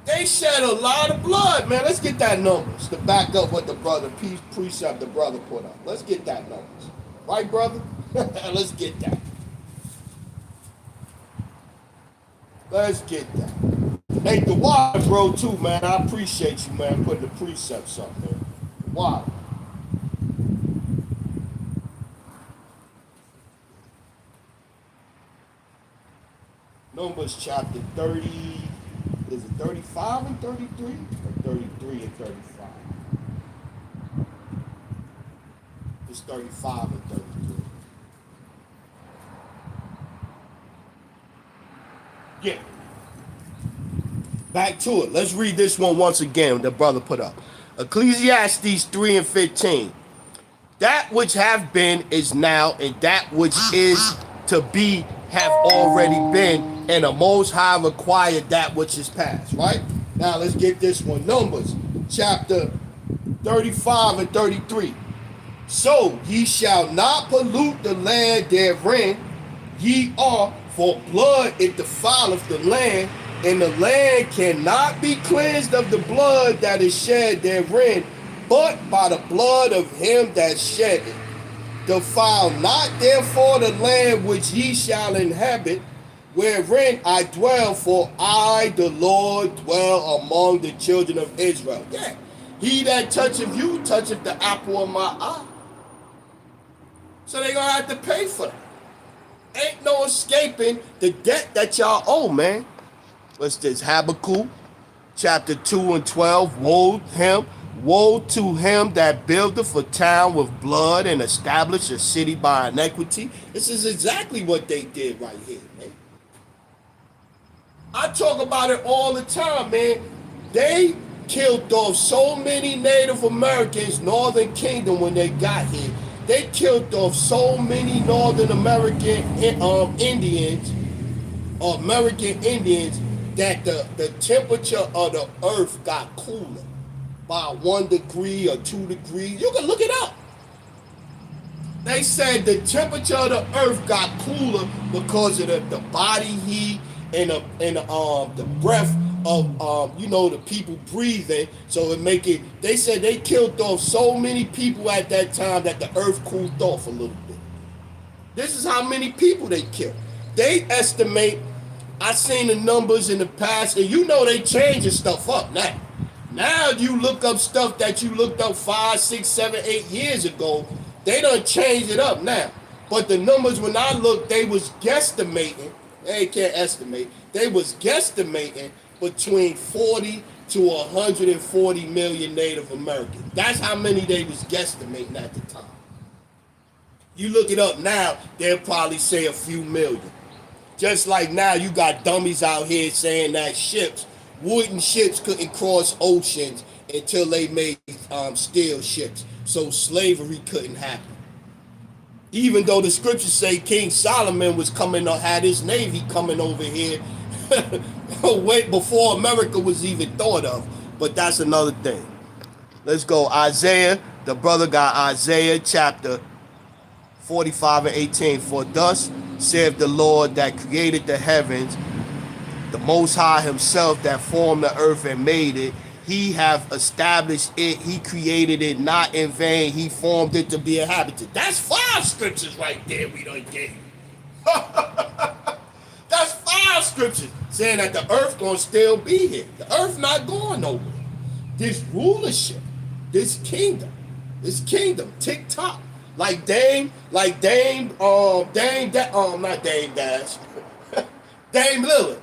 They shed a lot of blood, man. Let's get that numbers to back up what the brother precept the brother put up. Let's get that numbers. Right, brother? Let's get that. Let's get that. Hey, the water, bro, too, man. I appreciate you, man, putting the precepts up, man. Water. Numbers chapter 30. Is it 35 and 33? Or 33 and 35? It's 35 and 33. Yeah. Back to it. Let's read this one once again, the brother put up. Ecclesiastes 3 and 15. That which have been is now, and that which is to be have already been, and the Most High required that which is past. Right? Now let's get this one. Numbers chapter 35 and 33. So ye shall not pollute the land therein, ye are, for blood it defileth the land, and the land cannot be cleansed of the blood that is shed therein, but by the blood of him that shed it. Defile not therefore the land which ye shall inhabit, wherein I dwell, for I, the Lord, dwell among the children of Israel. Yeah. He that toucheth you toucheth the apple of my eye. So they're going to have to pay for that. Ain't no escaping the debt that y'all owe, man. What's this? Habakkuk chapter 2 and 12. Woe to him that buildeth a town with blood and establish a city by iniquity. This is exactly what they did right here, man. I talk about it all the time, man. They killed off so many Native Americans, Northern Kingdom, when they got here. They killed off so many Northern American Indians, that the temperature of the earth got cooler by 1 degree or 2 degrees. You can look it up. They said the temperature of the earth got cooler because of the body heat and the breath of the people breathing. So it make it. They said they killed off so many people at that time that the earth cooled off a little bit. This is how many people they killed. They estimate. I seen the numbers in the past, and they changing stuff up now. Now you look up stuff that you looked up 5, 6, 7, 8 years ago. They done changed it up now. But the numbers when I looked, they was guesstimating. They can't estimate. They was guesstimating between 40 to 140 million Native Americans. That's how many they was guesstimating at the time. You look it up now, they'll probably say a few million. Just like now, you got dummies out here saying that wooden ships couldn't cross oceans until they made steel ships. So slavery couldn't happen. Even though the scriptures say King Solomon was had his navy coming over here way before America was even thought of. But that's another thing. Let's go. Isaiah, the brother got Isaiah chapter 45 and 18. For thus saith the Lord that created the heavens, the Most High himself that formed the earth and made it. He have established it. He created it not in vain. He formed it to be inhabited. That's 5 scriptures right there we done gave. That's 5 scriptures saying that the earth gonna still be here. The earth not going nowhere. This rulership, this kingdom, tick tock. Like Dame, not Dame Dash, Dame Lillard.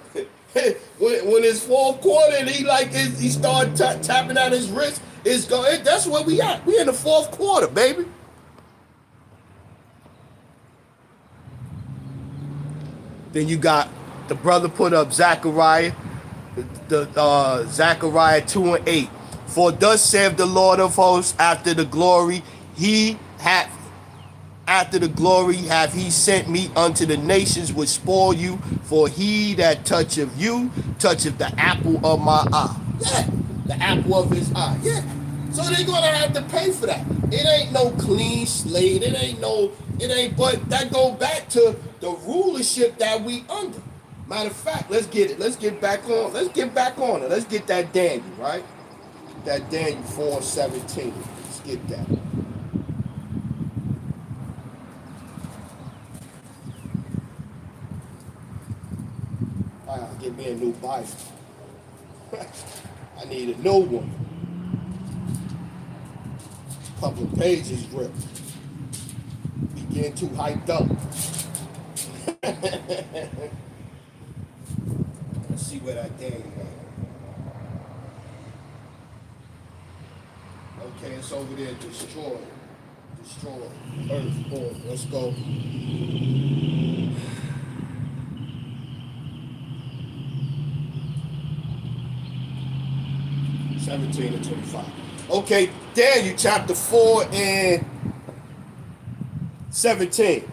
When it's fourth quarter and he started tapping out his wrist, that's where we at. We in the fourth quarter, baby. Then you got the brother put up Zechariah, Zechariah 2 and 8. For thus saith the Lord of hosts, after the glory have he sent me unto the nations which spoil you, for he that toucheth you toucheth the apple of my eye. Yeah, the apple of his eye. Yeah. So they're gonna have to pay for that. It ain't no clean slate. But that go back to the rulership that we under. Matter of fact, let's get it. Let's get back on. Let's get back on it. Let's get that Daniel, right? That Daniel 4:17. Let's get that. Get me a new Bible. I need a new one. Couple of pages ripped. We getting too hyped up. Let's see where that thing is. Okay, it's over there. Destroy. Earth. Oh, let's go. 17 and 25. Okay, Daniel chapter 4 and 17.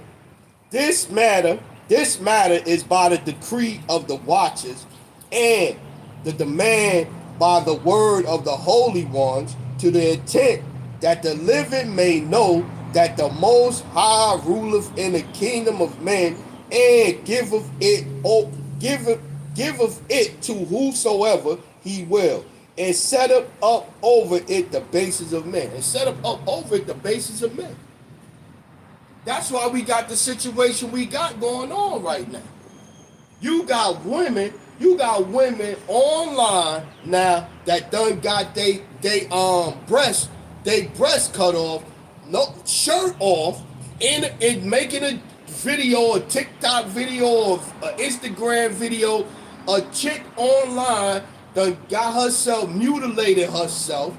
This matter is by the decree of the watchers and the demand by the word of the holy ones, to the intent that the living may know that the Most High ruleth in the kingdom of men, and giveth it to whosoever he will, and set up over it the bases of men. That's why we got the situation we got going on right now. You got women online now that done got they breast cut off, no shirt off, and making a video, a TikTok video, of an Instagram video. A chick online done got herself mutilated herself,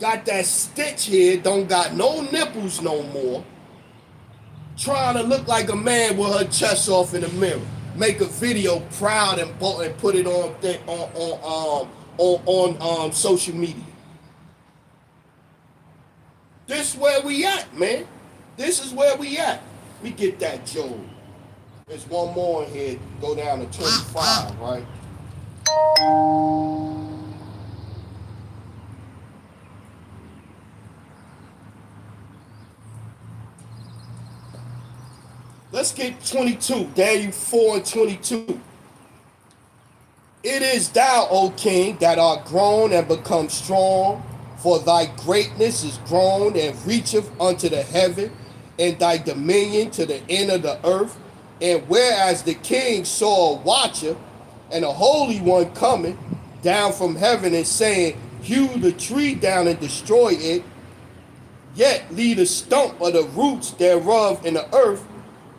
got that stitch here, don't got no nipples no more, trying to look like a man with her chest off in the mirror. Make a video proud and put it on social media. This is where we at, man. This is where we at. We get that Job. There's one more in here. Go down to 25, right? let's get 22. Daniel 4 and 22. It is thou, O king, that art grown and become strong, for thy greatness is grown and reacheth unto the heaven, and thy dominion to the end of the earth. And whereas the king saw a watcher and a holy one coming down from heaven and saying, hew the tree down and destroy it, yet leave the stump of the roots thereof in the earth,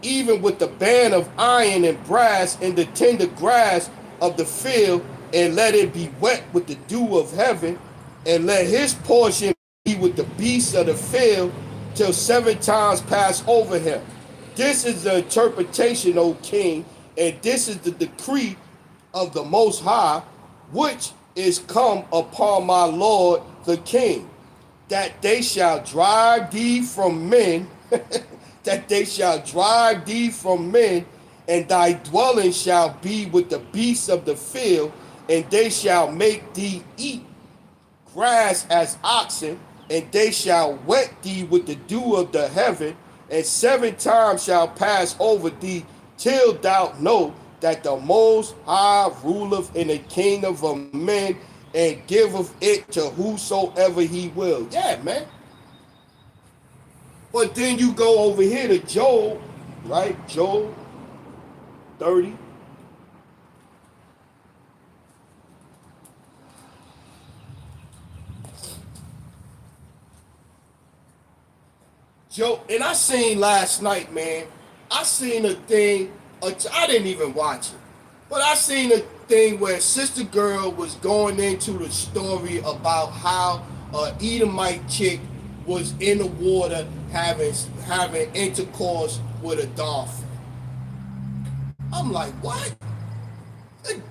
even with the band of iron and brass and the tender grass of the field, and let it be wet with the dew of heaven, and let his portion be with the beasts of the field, till 7 times pass over him. This is the interpretation, O king, and this is the decree of the Most High, which is come upon my lord the king, that they shall drive thee from men, that they shall drive thee from men, and thy dwelling shall be with the beasts of the field, and they shall make thee eat grass as oxen, and they shall wet thee with the dew of the heaven, and 7 times shall pass over thee, till thou know that the Most High ruleth in the kingdom of men, and giveth it to whosoever he will. Yeah, man. But then you go over here to Job, right? Job 30. Job, and I seen last night, man, I seen a thing, I didn't even watch it, but I seen a thing where Sister Girl was going into the story about how an Edomite chick was in the water having intercourse with a dolphin. I'm like, what?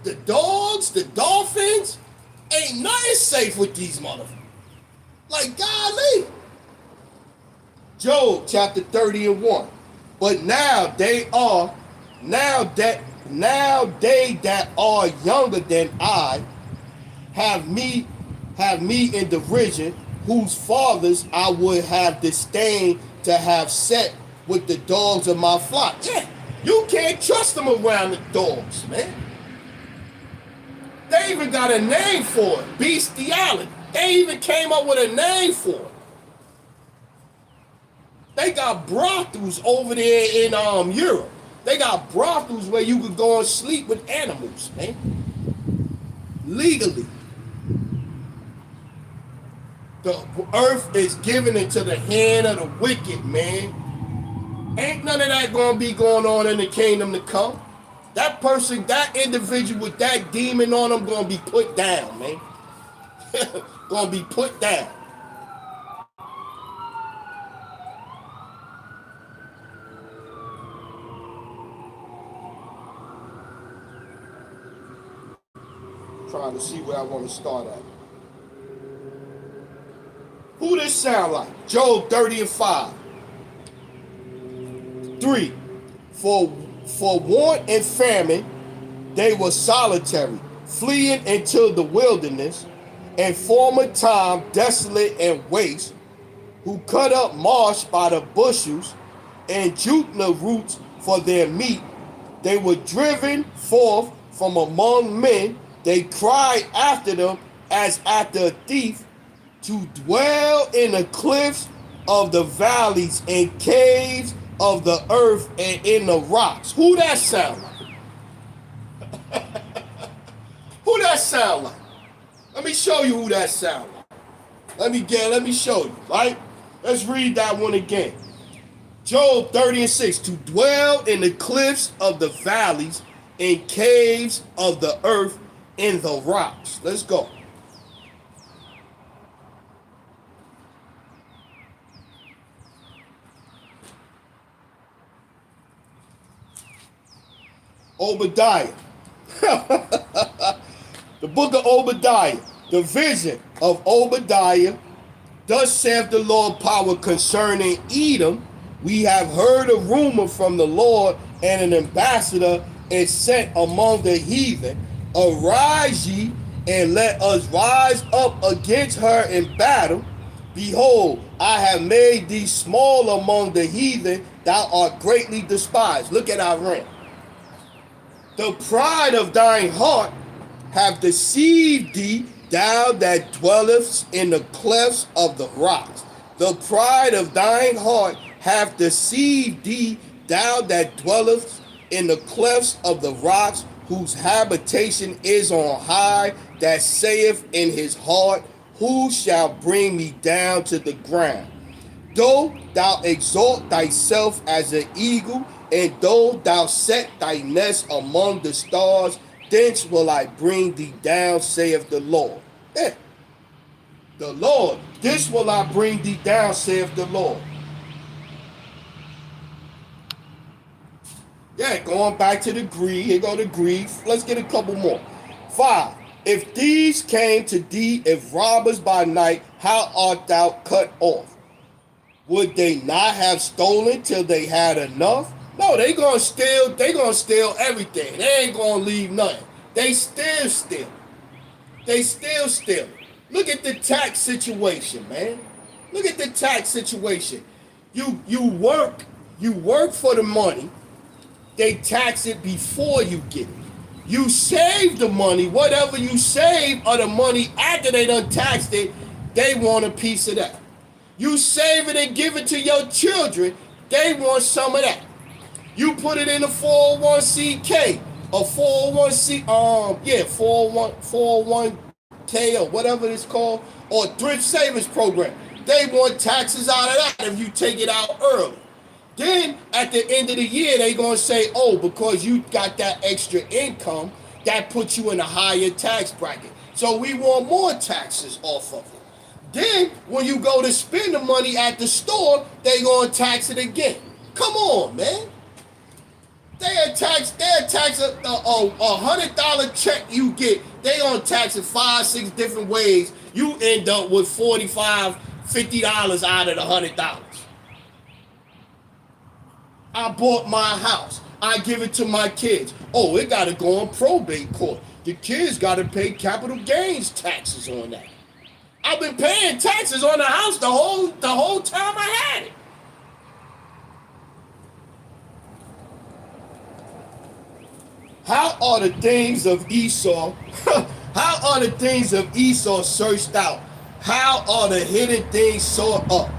The dogs, the dolphins, ain't nothing safe with these motherfuckers. Like, golly. Job chapter 30 and 1. But now they that are younger than I have me in derision, whose fathers I would have disdained to have set with the dogs of my flock. Yeah, you can't trust them around the dogs, man. They even got a name for it, bestiality. They even came up with a name for it. They got brothels over there in Europe. They got brothels where you could go and sleep with animals, man. Legally. The earth is given into the hand of the wicked, man. Ain't none of that gonna be going on in the kingdom to come. That person, that individual with that demon on them gonna be put down, man. Gonna be put down. Trying to see where I want to start at. Who this sound like? Job 30 and 5. 3. For want and famine, they were solitary, fleeing into the wilderness, and former time desolate and waste, who cut up marsh by the bushels, and jute roots for their meat. They were driven forth from among men. They cried after them as after a thief, to dwell in the cliffs of the valleys and caves of the earth and in the rocks. Who that sound like? Who that sound like? Let me show you who that sound like. Let me show you, right? Let's read that one again. Job 30 and 6. To dwell in the cliffs of the valleys and caves of the earth in the rocks. Let's go. Obadiah. The book of Obadiah. The vision of Obadiah. Thus saith the Lord power concerning Edom. We have heard a rumor from the Lord, and an ambassador is sent among the heathen. Arise ye, and let us rise up against her in battle. Behold, I have made thee small among the heathen, thou art greatly despised. Look at Iran. The pride of thine heart have deceived thee, thou that dwellest in the clefts of the rocks. The pride of thine heart hath deceived thee, thou that dwellest in the clefts of the rocks, whose habitation is on high, that saith in his heart, who shall bring me down to the ground? Though thou exalt thyself as an eagle, and though thou set thy nest among the stars, thence will I bring thee down, saith the Lord. Yeah. The Lord, this will I bring thee down, saith the Lord. Yeah, going back to the Greek, here go the Greek. Let's get a couple more. 5. If these came to thee, if robbers by night, how art thou cut off? Would they not have stolen till they had enough? No, they gonna steal everything. They ain't gonna leave nothing. They still steal. They still steal. Look at the tax situation, man. Look at the tax situation. You work for the money. They tax it before you get it. You save the money, whatever you save of the money after they done taxed it, they want a piece of that. You save it and give it to your children, they want some of that. You put it in a 401k, a 401k or whatever it's called, or thrift savings program. They want taxes out of that if you take it out early. Then at the end of the year, they gonna say, oh, because you got that extra income, that puts you in a higher tax bracket. So we want more taxes off of it. Then when you go to spend the money at the store, they gonna tax it again. Come on, man. They'll tax a $100 check you get. They gonna tax it 5-6 different ways. You end up with $45, $50 out of the $100. I bought my house. I give it to my kids. Oh, it got to go on probate court. The kids got to pay capital gains taxes on that. I've been paying taxes on the house the whole time I had it. How are the things of Esau? How are the things of Esau searched out? How are the hidden things sought up?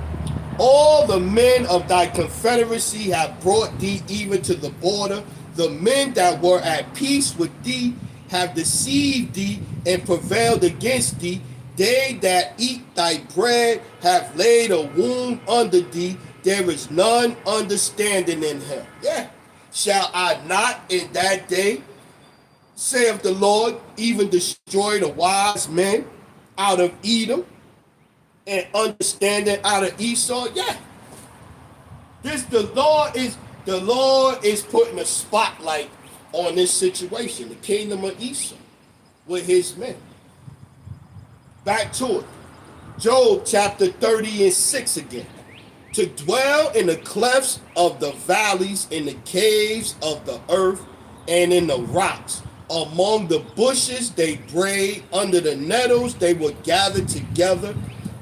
All the men of thy confederacy have brought thee even to the border. The men that were at peace with thee have deceived thee and prevailed against thee. They that eat thy bread have laid a wound under thee. There is none understanding in him. Yeah. Shall I not in that day, saith the Lord, even destroy the wise men out of Edom and understanding out of Esau? Yeah. The Lord is putting a spotlight on this situation, the kingdom of Esau, with his men. Back to it. Job chapter 30:6 again. To dwell in the clefts of the valleys, in the caves of the earth, and in the rocks. Among the bushes they brayed, under the nettles they were gathered together.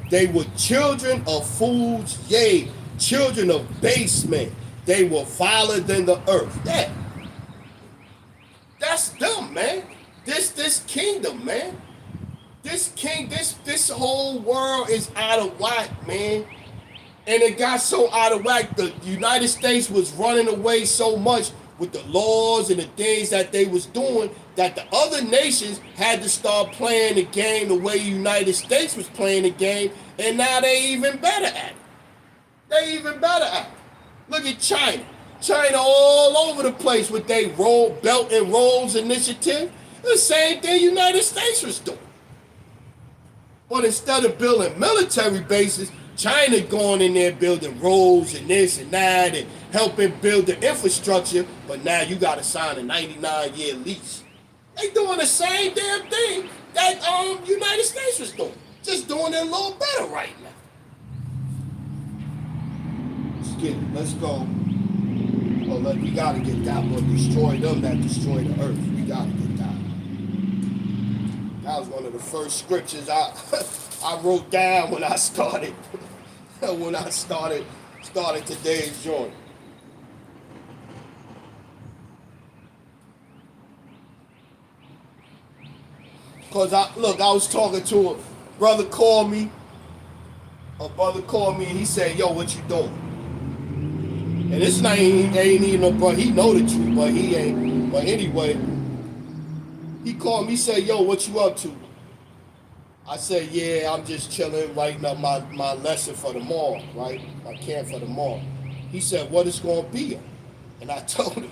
They were children of fools, yea, children of base men. They were viler than the earth. Yeah. That's them, man. This kingdom, man. This whole world is out of whack, man. And it got so out of whack, the United States was running away so much with the laws and the things that they was doing that the other nations had to start playing the game the way the United States was playing the game, and now they even better at it. Look at China. China all over the place with their Belt and Roads initiative. The same thing the United States was doing. But instead of building military bases, China going in there building roads and this and that and helping build the infrastructure, but now you got to sign a 99-year lease. They doing the same damn thing that United States was doing, just doing it a little better right now. Let's get it. Let's go. Well, we got to get that one. Destroy them that destroy the earth. We got to get that. That was one of the first scriptures I wrote down when I started today's joint. Cause I was talking to a brother called me. A brother called me and he said, "Yo, what you doing?" And this ain't even no brother. He know the truth, but he ain't. But anyway, he called me. Said, "Yo, what you up to?" I said, "Yeah, I'm just chilling, writing up my lesson for tomorrow, right? My camp for tomorrow." He said, "What it's gonna be?" And I told him.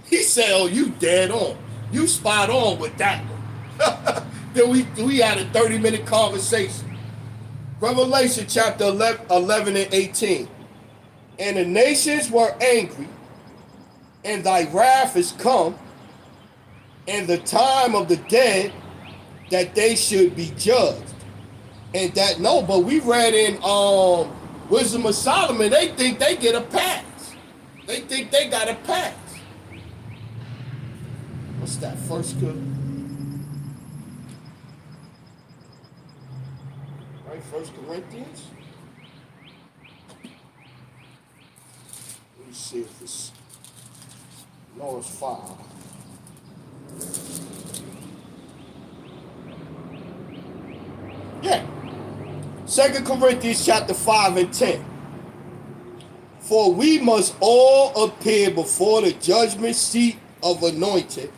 He said, "Oh, you dead on. You spot on with that one." Then we had a 30-minute conversation. Revelation chapter 11 and 18. And the nations were angry, and thy wrath is come, and the time of the dead that they should be judged. And that no, but we read in Wisdom of Solomon, they think they get a pass. They think they got a pass. What's that? First Corinthians? Let me see if it's no, it's 5. Yeah. 2 Corinthians chapter 5 and 10. For we must all appear before the judgment seat of anointed,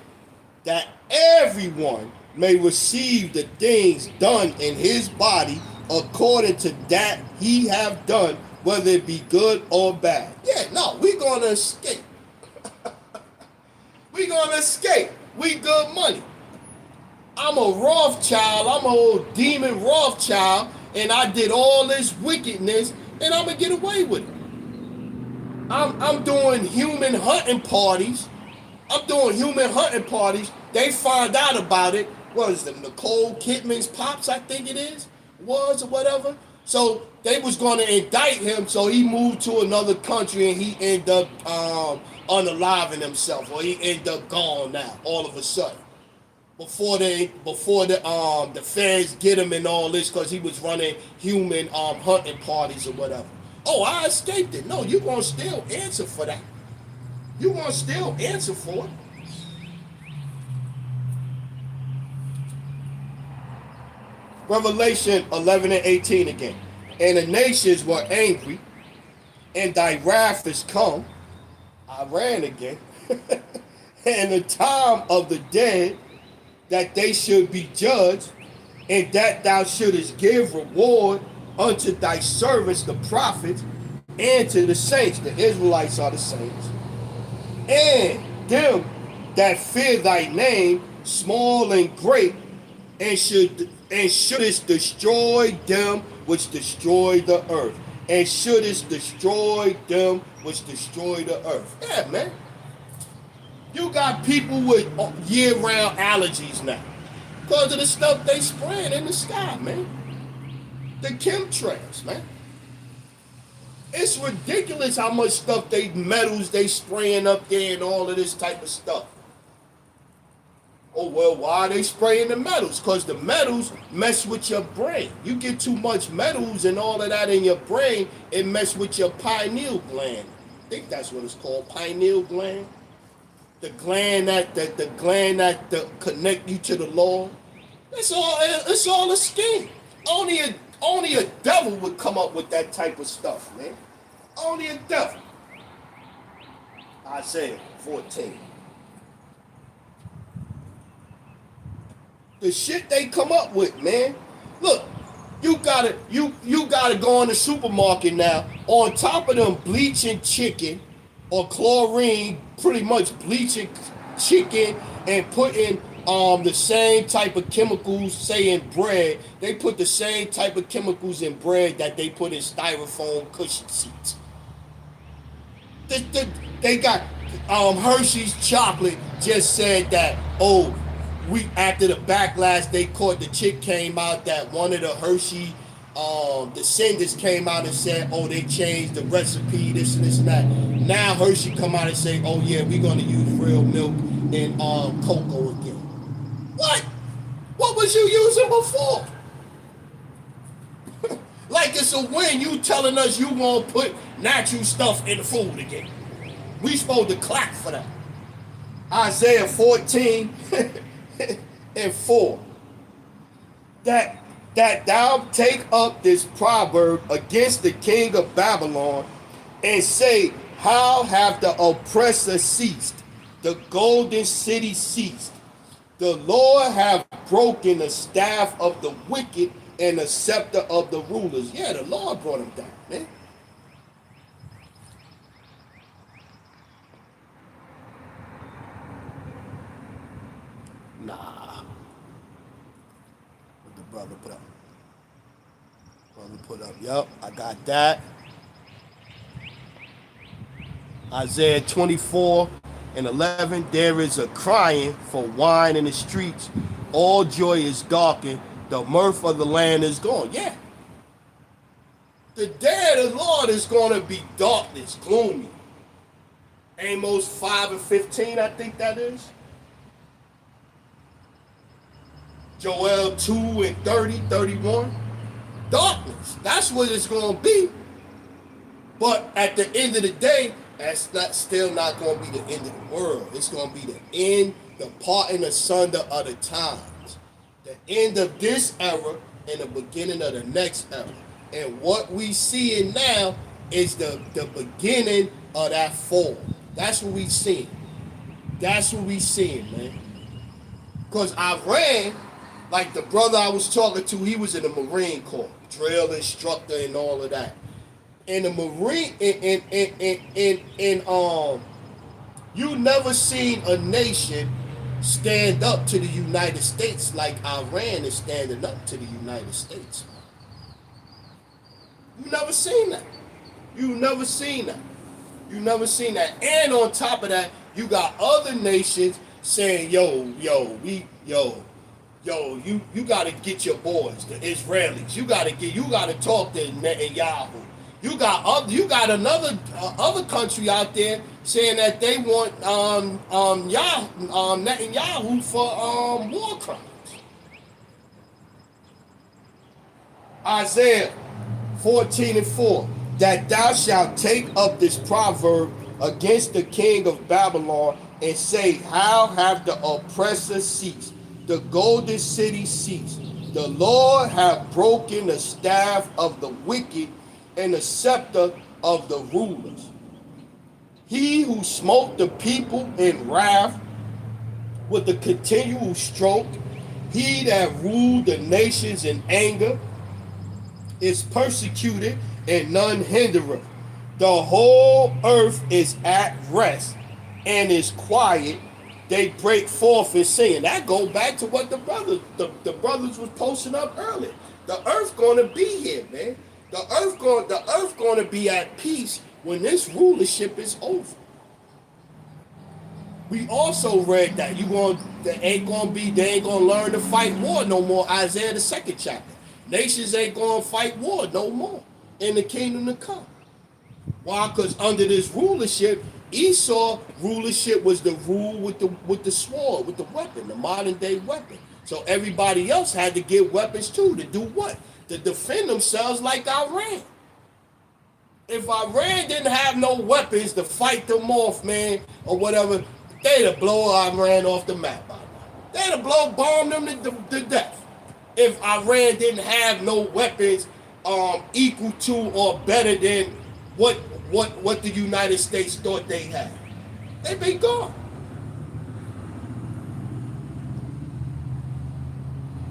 that everyone may receive the things done in his body according to that he have done, whether it be good or bad. Yeah, no, we're going to escape. We're going to escape. We good money. I'm a Rothschild. I'm an old demon Rothschild, and I did all this wickedness, and I'm going to get away with it. I'm doing human hunting parties. They find out about it. What is it? Nicole Kidman's pops, I think it is, was or whatever. So they was going to indict him. So he moved to another country and he ended up unaliving himself, or he ended up gone now all of a sudden. Before the feds get him and all this, because he was running human hunting parties or whatever. Oh, I escaped it. No, you're going to still answer for that. You're going to still answer for it. Revelation 11 and 18 again. And the nations were angry, and thy wrath is come. I ran again. And the time of the dead that they should be judged, and that thou shouldest give reward unto thy servants, the prophets, and to the saints. The Israelites are the saints. And them that fear thy name, small and great, and shouldest destroy them which destroy the earth. And shouldest destroy them which destroy the earth. Yeah, man. You got people with year-round allergies now because of the stuff they spraying in the sky, man. The chemtrails, man. It's ridiculous how much stuff metals they spraying up there and all of this type of stuff. Oh, well, why are they spraying the metals? Because the metals mess with your brain. You get too much metals and all of that in your brain, it mess with your pineal gland. I think that's what it's called, pineal gland. The gland that connect you to the Lord. It's all a scheme. Only a devil would come up with that type of stuff, man. Only a devil. Isaiah 14. The shit they come up with, man. Look, you gotta go in the supermarket now. On top of them bleaching chicken or chlorine, pretty much bleaching chicken and putting the same type of chemicals, say in bread. They put the same type of chemicals in bread that they put in styrofoam cushion seats. They got Hershey's chocolate just said that, oh, after the backlash they caught, the chick came out that one of the Hershey descendants came out and said, oh, they changed the recipe, this and this and that. Now Hershey come out and say, oh yeah, we're gonna use real milk and cocoa again. What? What was you using before? Like it's a win. You telling us you won't put natural stuff in the food again. We supposed to clap for that. Isaiah 14 and 4. that thou take up this proverb against the king of Babylon, and say, how have the oppressor ceased, the golden city ceased? The Lord have broken the staff of the wicked and the scepter of the rulers. Yeah, the Lord brought him down, man. Nah. What the brother put up? Brother put up. Yup, I got that. Isaiah 24:11. There is a crying for wine in the streets. All joy is darkened. The mirth of the land is gone. Yeah. The day of the Lord is going to be darkness, gloomy. Amos 5:15, I think that is. Joel 2:30, 31. Darkness. That's what it's going to be. But at the end of the day, that's still not going to be the end of the world. It's going to be the end, the parting asunder of the times. The end of this era and the beginning of the next era. And what we seeing now is the beginning of that fall. That's what we seeing. That's what we seeing, man. Because Iran, like the brother I was talking to, he was in the Marine Corps, drill instructor and all of that. In the Marine, you never seen a nation stand up to the United States like Iran is standing up to the United States. You never seen that. You never seen that. You never seen that. And on top of that, you got other nations saying, you gotta get your boys, the Israelis. You gotta talk to Netanyahu. You got another other country out there saying that they want Netanyahu for war crimes. Isaiah 14:4, that thou shalt take up this proverb against the king of Babylon, and say, how have the oppressor ceased, the golden city ceased? The Lord hath broken the staff of the wicked and the scepter of the rulers. He who smote the people in wrath with a continual stroke, he that ruled the nations in anger, is persecuted and none hindereth. The whole earth is at rest and is quiet. They break forth in singing. That go back to what the brothers was posting up earlier. The earth gonna be here, man. The earth going to be at peace when this rulership is over. We also read that they ain't gonna learn to fight war no more. Isaiah the 2nd chapter. Nations ain't gonna fight war no more in the kingdom to come. Why? Because under this rulership, Esau rulership was the rule with the sword, with the weapon, the modern day weapon. So everybody else had to get weapons too to do what? To defend themselves like Iran. If Iran didn't have no weapons to fight them off, man, or whatever, they'd have blown Iran off the map by now. They'd have bombed them to death. If Iran didn't have no weapons equal to or better than what the United States thought they had, they'd be gone.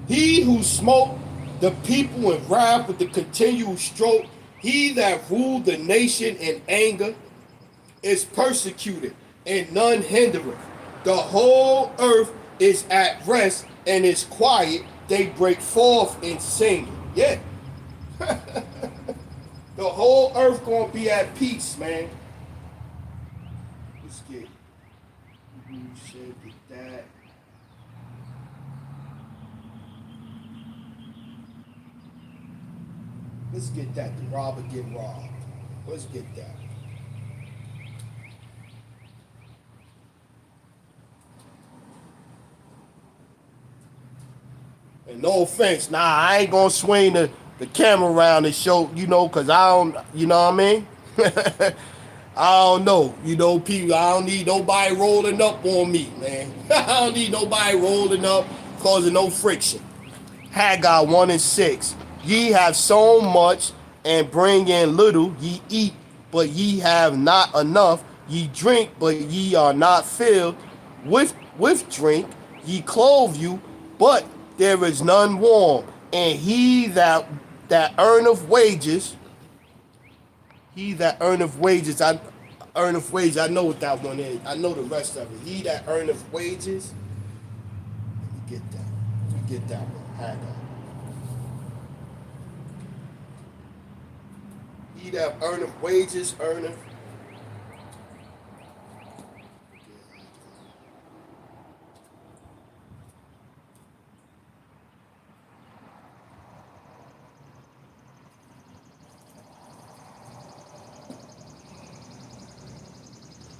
He who smote the people in wrath with the continual stroke, he that ruled the nation in anger, is persecuted and none hindereth. The whole earth is at rest and is quiet. They break forth in singing. Yeah. The whole earth gonna be at peace, man. Let's get that. Let's get that. The robber get robbed. Let's get that. And no offense, I ain't gonna swing the camera around and show, cause I don't, you know what I mean? I don't know, people, I don't need nobody rolling up on me, man. I don't need nobody rolling up, causing no friction. Haggai 1 and 6. Ye have sown much and bring in little. Ye eat, but ye have not enough. Ye drink, but ye are not filled with drink. Ye clothe you, but there is none warm. And that earneth wages, I know what that one is. I know the rest of it. He that earneth wages. Let me get that. Let me get that one. Haggai. He that earneth wages earneth.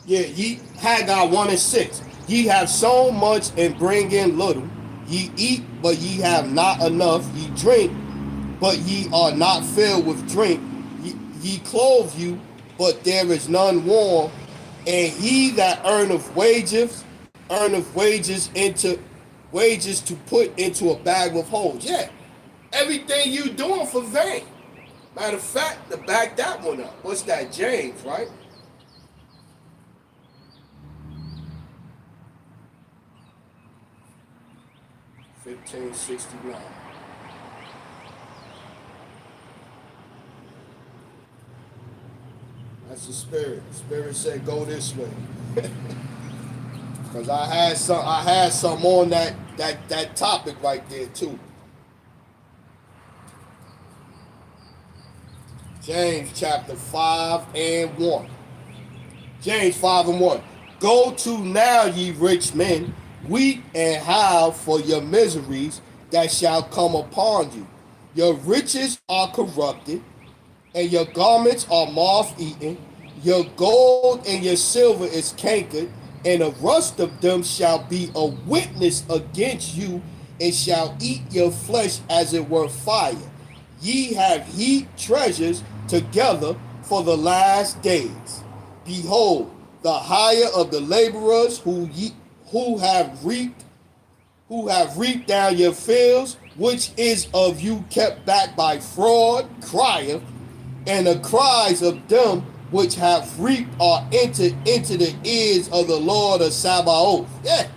Yeah, ye Haggai 1 and 6. Ye have sown much and bring in little. Ye eat, but ye have not enough. Ye drink, but ye are not filled with drink. Ye clothe you, but there is none warm. And he that earneth wages to put into a bag with holes. Yeah, everything you doing for vain. Matter of fact, to back that one up. What's that? James, right? 1569. That's the spirit. The spirit said, "Go this way." Because I had some on that topic right there too. James chapter 5 and 1. James 5 and 1. Go to now, ye rich men, weep and howl for your miseries that shall come upon you. Your riches are corrupted, and your garments are moth-eaten. Your gold and your silver is cankered, and the rust of them shall be a witness against you, and shall eat your flesh as it were fire. Ye have heaped treasures together for the last days. Behold, the hire of the laborers who have reaped down your fields, which is of you kept back by fraud, crieth, and the cries of them which have reaped are entered into the ears of the Lord of Sabaoth. Yeah.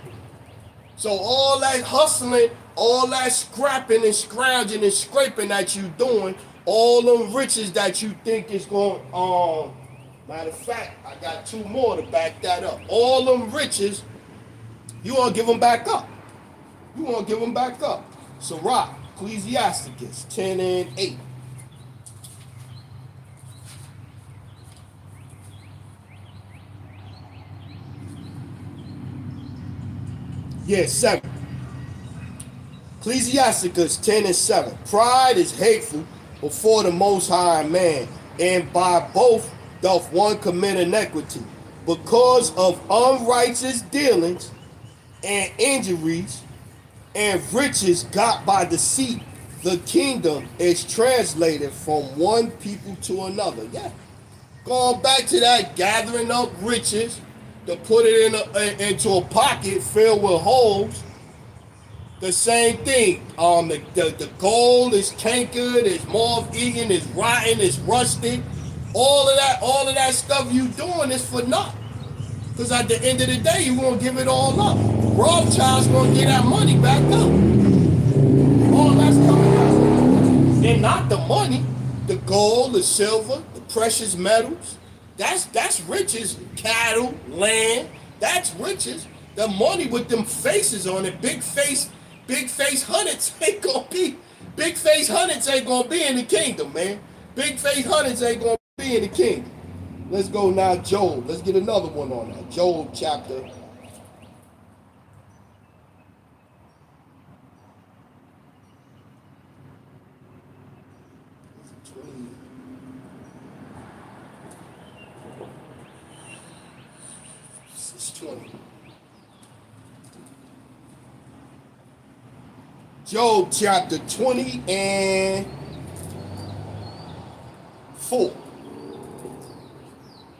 So all that hustling, all that scrapping and scrounging and scraping that you doing, all them riches that you think is going matter of fact, I got two more to back that up. All them riches, you want to give them back up. You want to give them back up. Sirach, Ecclesiasticus 10 and 8. Yes, 7. Ecclesiasticus 10 and 7. Pride is hateful before the Most High man, and by both doth one commit iniquity. Because of unrighteous dealings and injuries and riches got by deceit, the kingdom is translated from one people to another. Yeah. Going back to that gathering up riches to put it into a pocket filled with holes. The same thing. The gold is cankered, it's moth-eaten, it's rotten, it's rusted. All of that stuff you doing is for nothing. Because at the end of the day, you won't give it all up. Rothschild's gonna get that money back up. All that's coming out. And not the money, the gold, the silver, the precious metals. That's riches. Cattle, land, that's riches. The money with them faces on it, big face hunters ain't gonna be. Big face hunters ain't gonna be in the kingdom, man. Big face hunters ain't gonna be in the kingdom. Let's go now, Job. Let's get another one on that. Job chapter 20. Job chapter 20 and 4.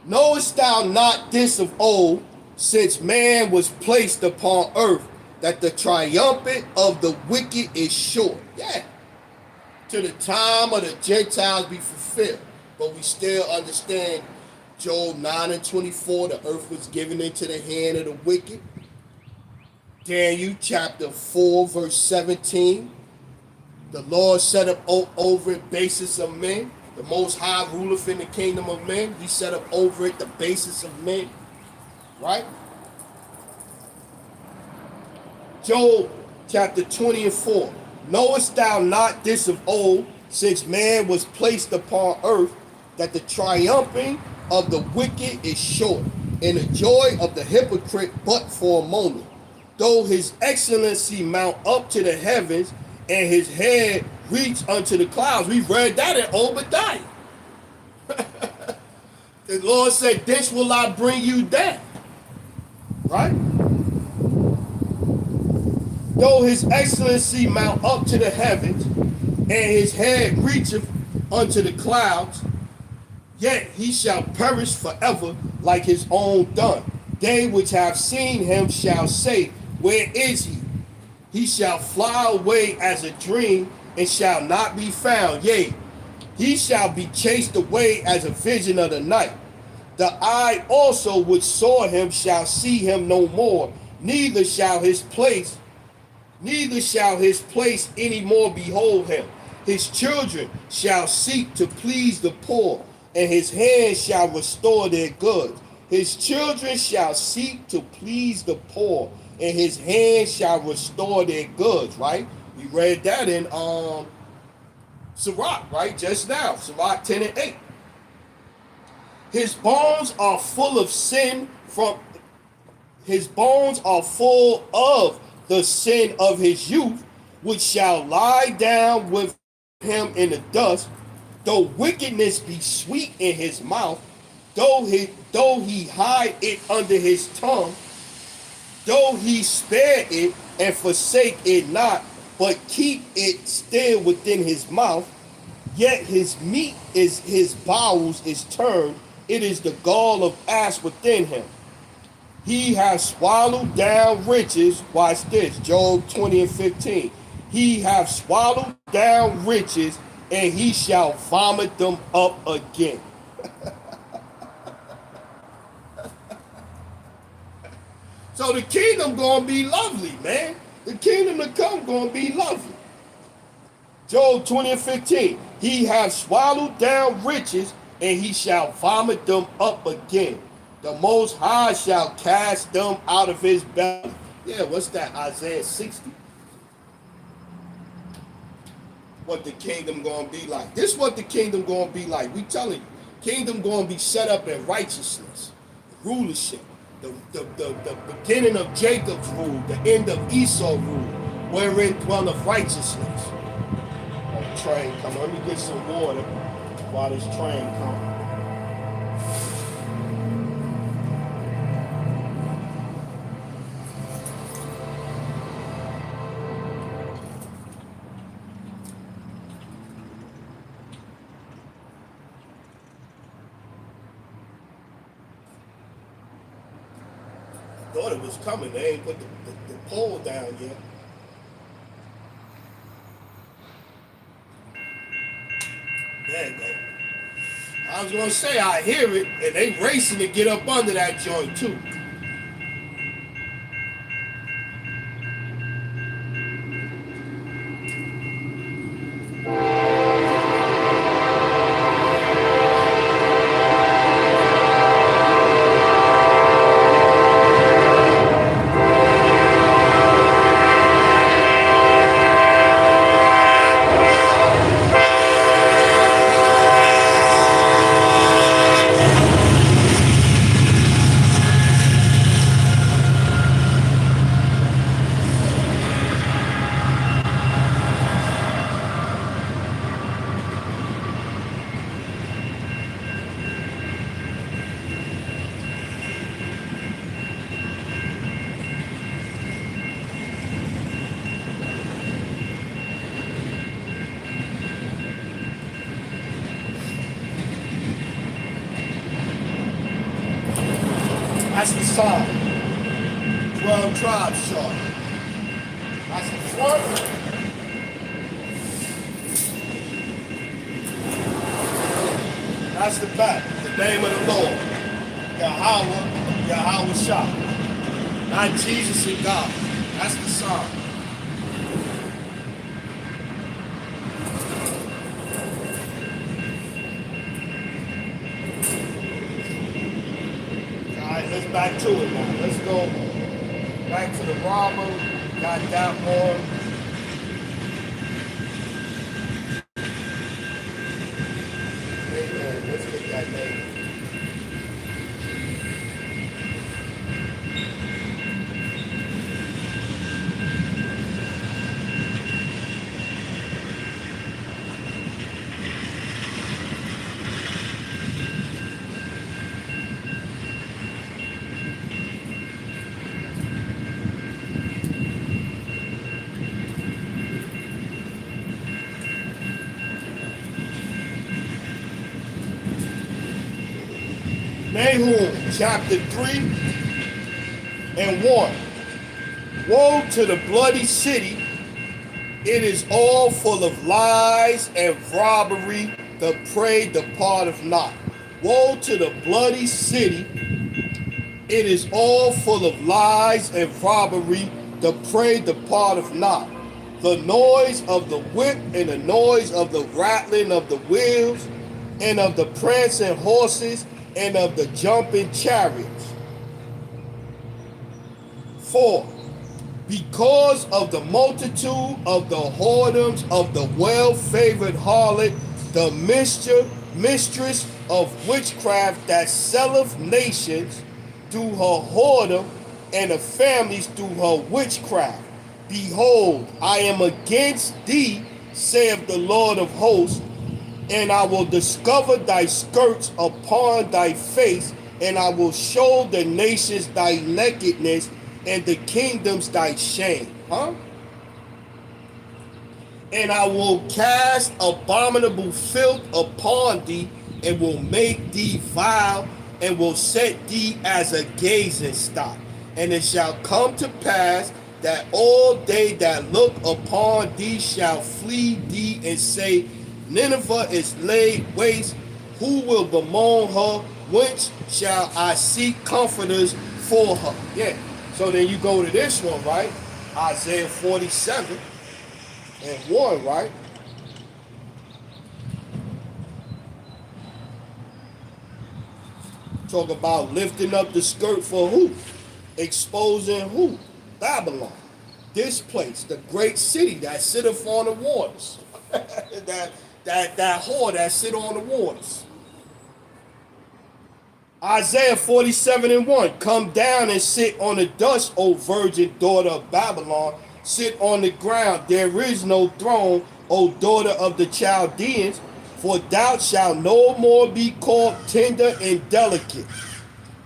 Knowest thou not this of old, since man was placed upon earth, that the triumphant of the wicked is short. Yeah. To the time of the Gentiles be fulfilled. But we still understand Job 9 and 24, the earth was given into the hand of the wicked. Daniel chapter 4, verse 17. The Lord set up over it basis of men. The Most High ruleth in the kingdom of men. He set up over it the basis of men. Right? Job chapter 20 and 4. Knowest thou not this of old, since man was placed upon earth, that the triumphing of the wicked is short, and the joy of the hypocrite but for a moment? Though his excellency mount up to the heavens, and his head reach unto the clouds. We read that in Obadiah. The Lord said, this will I bring you down. Right? Though his excellency mount up to the heavens, and his head reacheth unto the clouds, yet he shall perish forever like his own done. They which have seen him shall say, where is he? He shall fly away as a dream, and shall not be found. Yea, he shall be chased away as a vision of the night. The eye also which saw him shall see him no more, neither shall his place any more behold him. His children shall seek to please the poor, and his hands shall restore their goods. His children shall seek to please the poor, and his hands shall restore their goods, right? We read that in Sirach, right? Just now, Sirach 10 and 8. His bones are full of sin his bones are full of the sin of his youth, which shall lie down with him in the dust. Though wickedness be sweet in his mouth, though he hide it under his tongue, though he spare it and forsake it not, but keep it still within his mouth, yet his meat is his bowels is turned, it is the gall of ash within him. He has swallowed down riches. Watch this, Job 20 and 15. He hath swallowed down riches, and he shall vomit them up again. So the kingdom gonna be lovely, man. The kingdom to come gonna be lovely. Job 20 and 15. He hath swallowed down riches, and he shall vomit them up again. The Most High shall cast them out of his belly. Yeah, what's that? Isaiah 60. What the kingdom gonna be like? This is what the kingdom gonna be like. We telling you, kingdom gonna be set up in righteousness, rulership. The beginning of Jacob's rule, the end of Esau's rule, wherein dwelleth righteousness. Oh, train coming. Let me get some water while this train comes. Thought it was coming. They ain't put the pole down yet. There you go. I was gonna say I hear it, and they racing to get up under that joint too. That's the song. 12 tribes chart. 1. That's the fact. The name of the Lord. Yahweh Shah. Not Jesus and God. That's the sign. Alright, let's back to it now. Let's go back to the robber. Got that one. Amen. Let's get that name. Nahum chapter 3 and 1. Woe to the bloody city, it is all full of lies and robbery, the prey departeth not. Woe to the bloody city, it is all full of lies and robbery, the prey departeth not. The noise of the whip and the noise of the rattling of the wheels and of the prancing horses and of the jumping chariots. 4. Because of the multitude of the whoredoms of the well-favored harlot, the mistress of witchcraft that selleth nations through her whoredom, and the families through her witchcraft. Behold, I am against thee, saith the Lord of hosts, and I will discover thy skirts upon thy face, and I will show the nations thy nakedness, and the kingdoms thy shame. And I will cast abominable filth upon thee, and will make thee vile, and will set thee as a gazing stock. And it shall come to pass that all they that look upon thee shall flee thee, and say, Nineveh is laid waste. Who will bemoan her? Whence shall I seek comforters for her? Yeah. So then you go to this one, right? Isaiah 47 and 1, right? Talk about lifting up the skirt for who? Exposing who? Babylon. This place, the great city that sitteth on the waters. that whore that sit on the waters. Isaiah 47 and 1. Come down and sit on the dust, O virgin daughter of Babylon. Sit on the ground. There is no throne, O daughter of the Chaldeans. For thou shalt no more be called tender and delicate.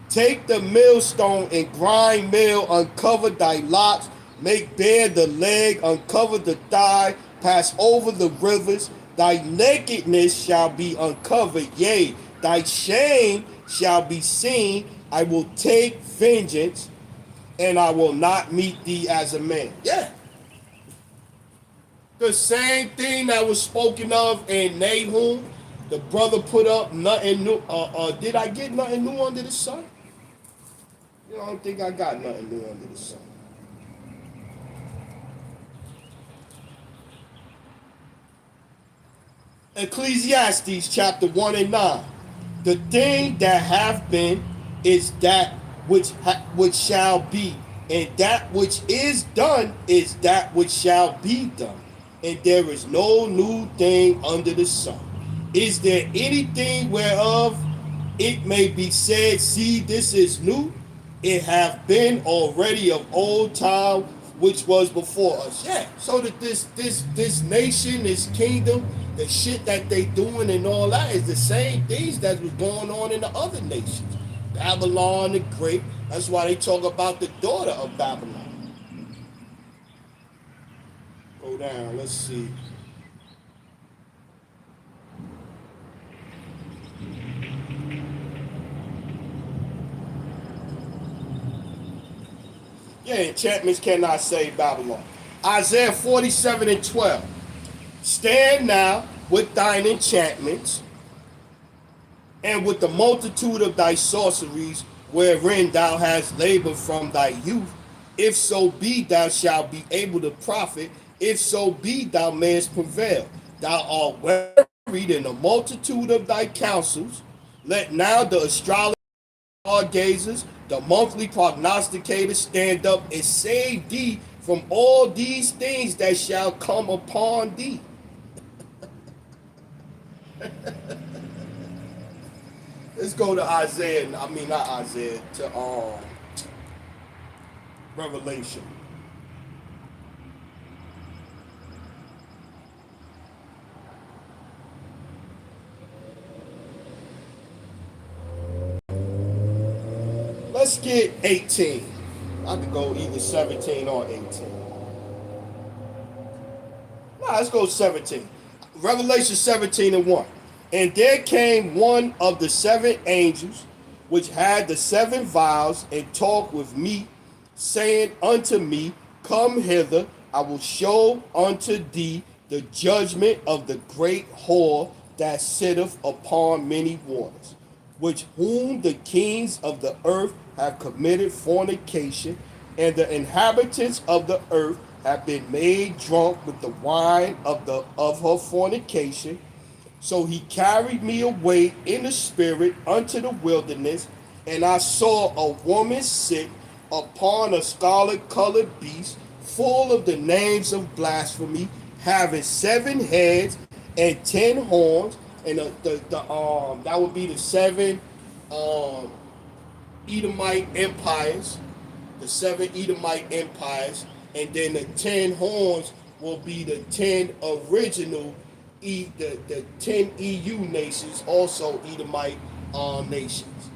Take the millstone and grind meal, uncover thy locks, make bare the leg, uncover the thigh, pass over the rivers. Thy nakedness shall be uncovered, yea, thy shame shall be seen. I will take vengeance, and I will not meet thee as a man. Yeah. The same thing that was spoken of in Nahum. The brother put up nothing new. Did I get nothing new under the sun? You know, I don't think I got nothing new under the sun. Ecclesiastes chapter 1 and 9. The thing that hath been is that which shall be, and that which is done is that which shall be done. And there is no new thing under the sun. Is there anything whereof it may be said, see, this is new? It hath been already of old time, which was before us. Yeah. So that this nation, this kingdom, the shit that they doing and all that is the same things that was going on in the other nations. Babylon the Great. That's why they talk about the daughter of Babylon. Go down. Let's see. Yeah, enchantments cannot save Babylon. Isaiah 47 and 12. Stand now with thine enchantments, and with the multitude of thy sorceries, wherein thou hast labored from thy youth. If so be thou shalt be able to profit, if so be thou mayest prevail. Thou art wearied in the multitude of thy counsels. Let now the astrologers, stargazers, the monthly prognosticators stand up and save thee from all these things that shall come upon thee. Let's go to Isaiah. I mean, not Isaiah. To Revelation. Let's get 18. I could go either 17 or 18. Nah, let's go 17. Revelation 17 and 1. And there came one of the seven angels, which had the seven vials, and talked with me, saying unto me, Come hither, I will show unto thee the judgment of the great whore that sitteth upon many waters, which whom the kings of the earth have committed fornication, and the inhabitants of the earth have been made drunk with the wine of her fornication. So he carried me away in the spirit unto the wilderness, and I saw a woman sit upon a scarlet colored beast, full of the names of blasphemy, having 7 heads and 10 horns, and that would be the 7 um, Edomite empires, the 7 Edomite empires, and then the 10 horns will be the 10 original the 10 EU nations, also Edomite nations.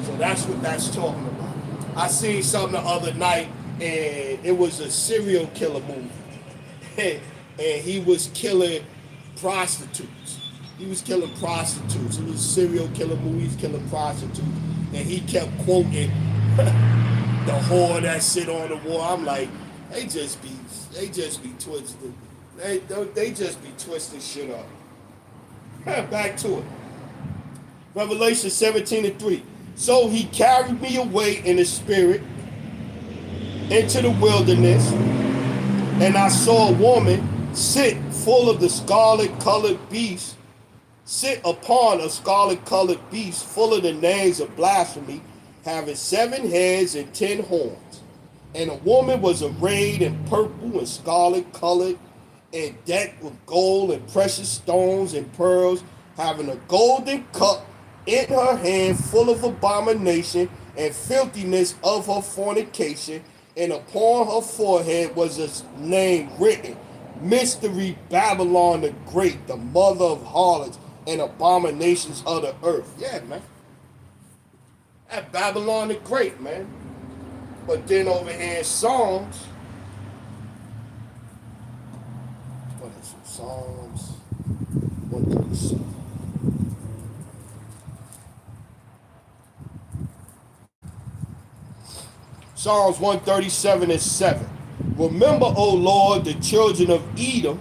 So that's what that's talking about. I seen something the other night, and it was a serial killer movie. And he was killing prostitutes. He was killing prostitutes. It was a serial killer movie, he was killing prostitutes. And he kept quoting the whore that sit on the wall. I'm like, they just be twisted. They just be twisting shit up. Back to it. Revelation 17 and 3. So he carried me away in the spirit into the wilderness, and I saw a woman sit full of the scarlet colored beast, sit upon a scarlet colored beast full of the names of blasphemy, having 7 heads and 10 horns. And a woman was arrayed in purple and scarlet colored, and decked with gold and precious stones and pearls, having a golden cup in her hand full of abomination and filthiness of her fornication, and upon her forehead was a name written, Mystery Babylon the Great, the mother of harlots and abominations of the earth. Yeah, man. That Babylon the Great, man. But then over here in Psalms, what is it? Psalms 137. Psalms 137 and 7. Remember, O Lord, the children of Edom.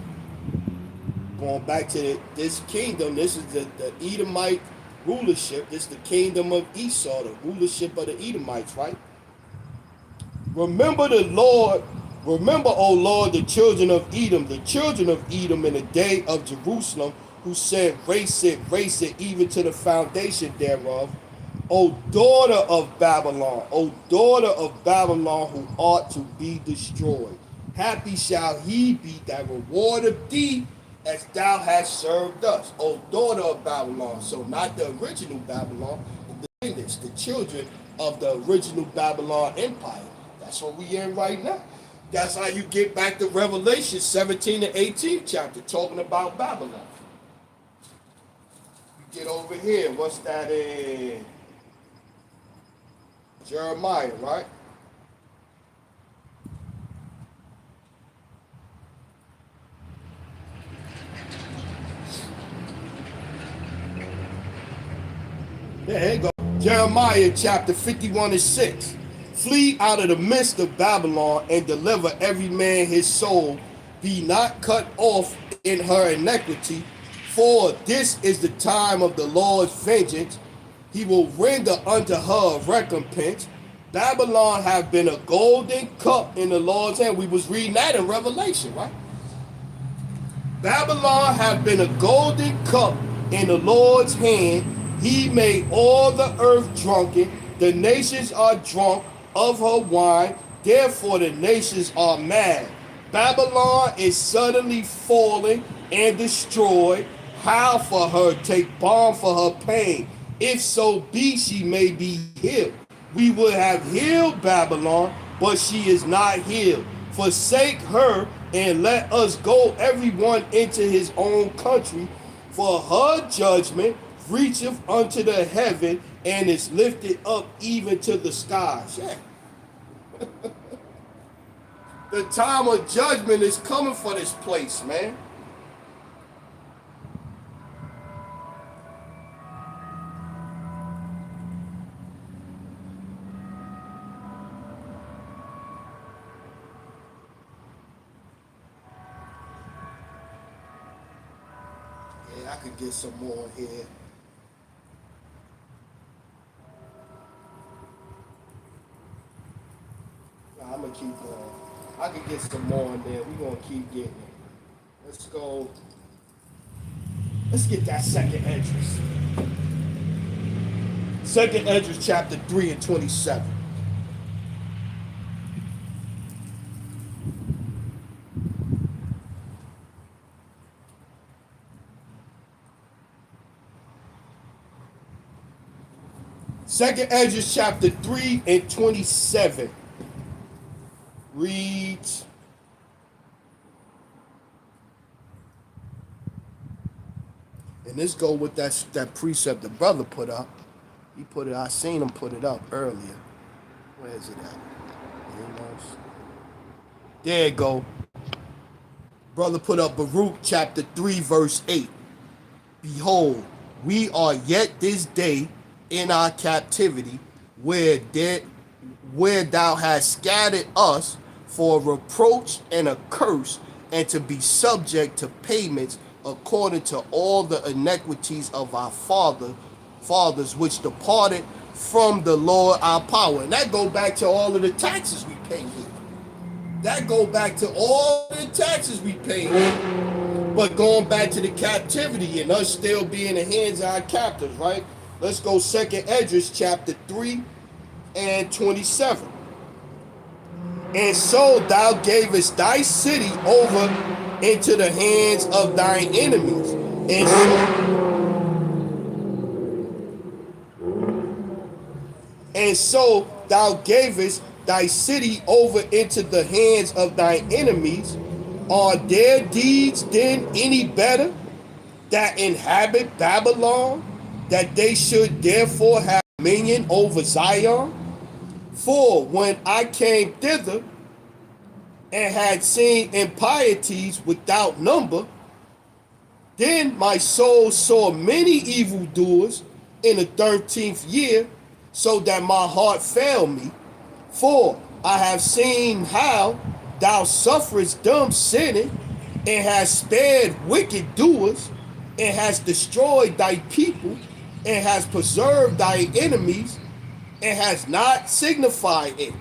Going back to this kingdom, this is the Edomite rulership. This is the kingdom of Esau, the rulership of the Edomites, right? Remember, O Lord, the children of Edom in the day of Jerusalem, who said, race it, even to the foundation thereof. O daughter of Babylon, who ought to be destroyed. Happy shall he be that rewardeth thee as thou hast served us. O daughter of Babylon. So not the original Babylon, but the descendants, the children of the original Babylon empire. That's what we in right now. That's how you get back to Revelation 17 and 18 chapter, talking about Babylon. You get over here, what's that in Jeremiah, right? Yeah, here you go. Jeremiah chapter 51 and 6. Flee out of the midst of Babylon and deliver every man his soul. Be not cut off in her iniquity, for this is the time of the Lord's vengeance. He will render unto her recompense. Babylon have been a golden cup in the Lord's hand. We was reading that in Revelation, right? Babylon have been a golden cup in the Lord's hand. He made all the earth drunken. The nations are drunk of her wine. Therefore the nations are mad. Babylon is suddenly fallen and destroyed. Howl for her, take balm for her pain. If so be she may be healed. We would have healed Babylon, but she is not healed. Forsake her and let us go everyone into his own country. For her judgment reacheth unto the heaven and is lifted up even to the skies. Yeah. The time of judgment is coming for this place, man. Yeah, I could get some more here. Nah, I'm gonna keep going. I could get some more in there. We're gonna keep getting it. Let's go. Let's get that second Esdras. Second Esdras chapter 3 and 27. Second Esdras chapter 3 and 27 reads, and this go with that precept the brother put up. He put it, I seen him put it up earlier. Where is it at? There you go. Brother put up Baruch chapter 3 verse 8. Behold, we are yet this day in our captivity, where thou hast scattered us for a reproach and a curse, and to be subject to payments according to all the iniquities of our fathers which departed from the Lord our power. And that go back to all of the taxes we pay here. That go back to all the taxes we pay here. But going back to the captivity and us still being in the hands of our captors, right? Let's go second Esdras chapter 3 and 27. And so thou gavest thy city over into the hands of thine enemies. And so thou gavest thy city over into the hands of thine enemies. Are their deeds then any better that inhabit Babylon, that they should therefore have dominion over Zion? For when I came thither and had seen impieties without number, then my soul saw many evildoers in the 13th year, so that my heart failed me. For I have seen how thou sufferest them sinning, and hast spared wicked doers, and hast destroyed thy people, and hast preserved thy enemies, and has not signified it.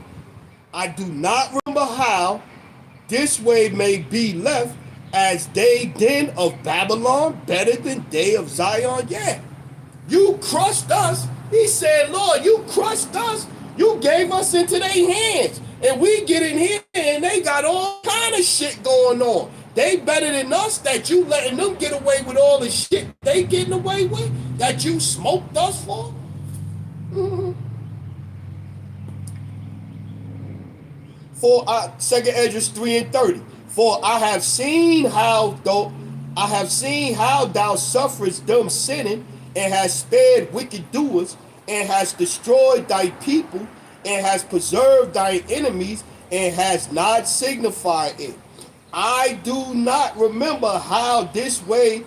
I do not remember how this way may be left, as they then of Babylon better than they of Zion. Yeah, you crushed us. He said, Lord, you crushed us. You gave us into their hands. And we get in here and they got all kind of shit going on. They better than us that you letting them get away with all the shit they getting away with, that you smoked us for. Mm-hmm. For second Esdras 3 and 30. For I have seen how thou sufferest them sinning, and hast spared wicked doers, and hast destroyed thy people, and hast preserved thy enemies, and hast not signified it. I do not remember how this way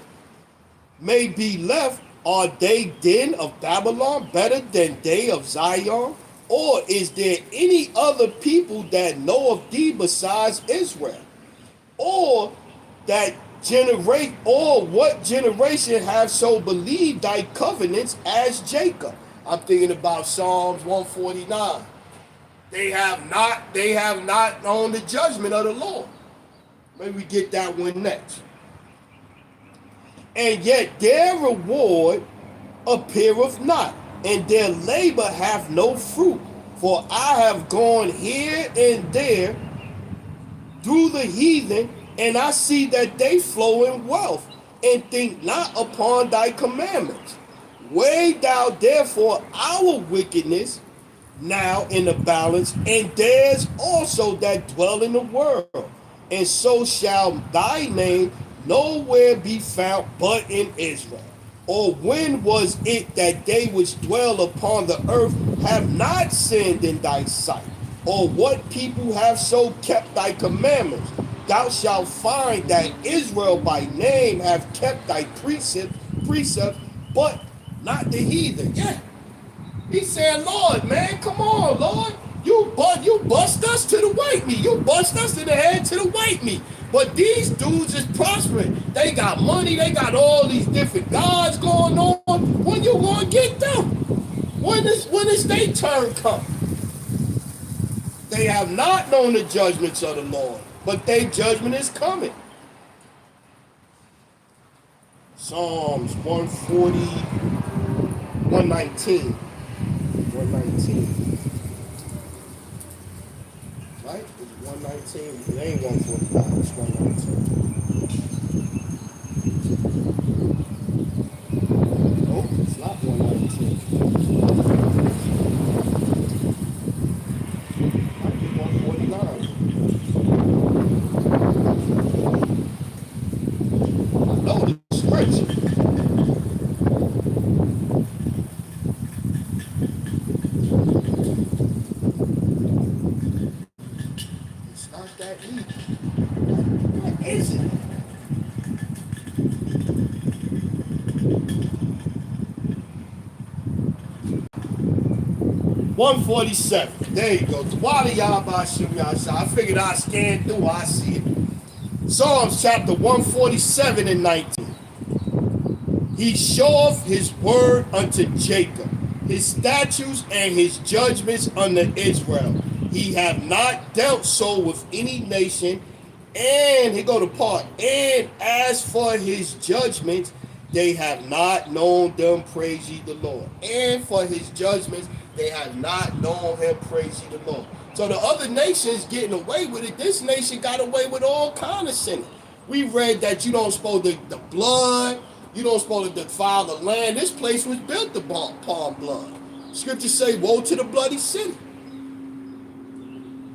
may be left. Are they then of Babylon better than they of Zion? Or is there any other people that know of thee besides Israel? Or that generate, or what generation have so believed thy covenants as Jacob? I'm thinking about Psalms 149. They have not known the judgment of the Lord. Maybe we get that one next. And yet their reward appeareth not, and their labor hath no fruit. For I have gone here and there through the heathen, and I see that they flow in wealth, and think not upon thy commandments. Weigh thou therefore our wickedness now in the balance, and theirs also that dwell in the world. And so shall thy name nowhere be found but in Israel. Or when was it that they which dwell upon the earth have not sinned in thy sight? Or what people have so kept thy commandments? Thou shalt find that Israel by name have kept thy precepts, but not the heathen. Yeah, he said, Lord, man, come on, Lord. You bust us to the white meat. You bust us in the head to the white meat. But these dudes is prospering. They got money. They got all these different gods going on. When you gonna get them? When is their turn come? They have not known the judgments of the Lord, but their judgment is coming. Psalms 140, 119. 119. Right? It's 119. It ain't 145. It's 119. Nope, it's not 119. Might be 149. I know the scripture. It's not that easy. What is it? $147. There you go. I figured I'd scan through. I see it. Psalms chapter 147 and 19. He showeth his word unto Jacob, his statutes and his judgments unto Israel. He have not dealt so with any nation. And here go the part. And as for his judgments, they have not known them, praise ye the Lord. And for his judgments, they have not known him, praise ye the Lord. So the other nations getting away with it. This nation got away with all kind of sin. We read that you don't supposed to the blood, you don't supposed to defile the land. This place was built upon blood. Scriptures say, woe to the bloody city.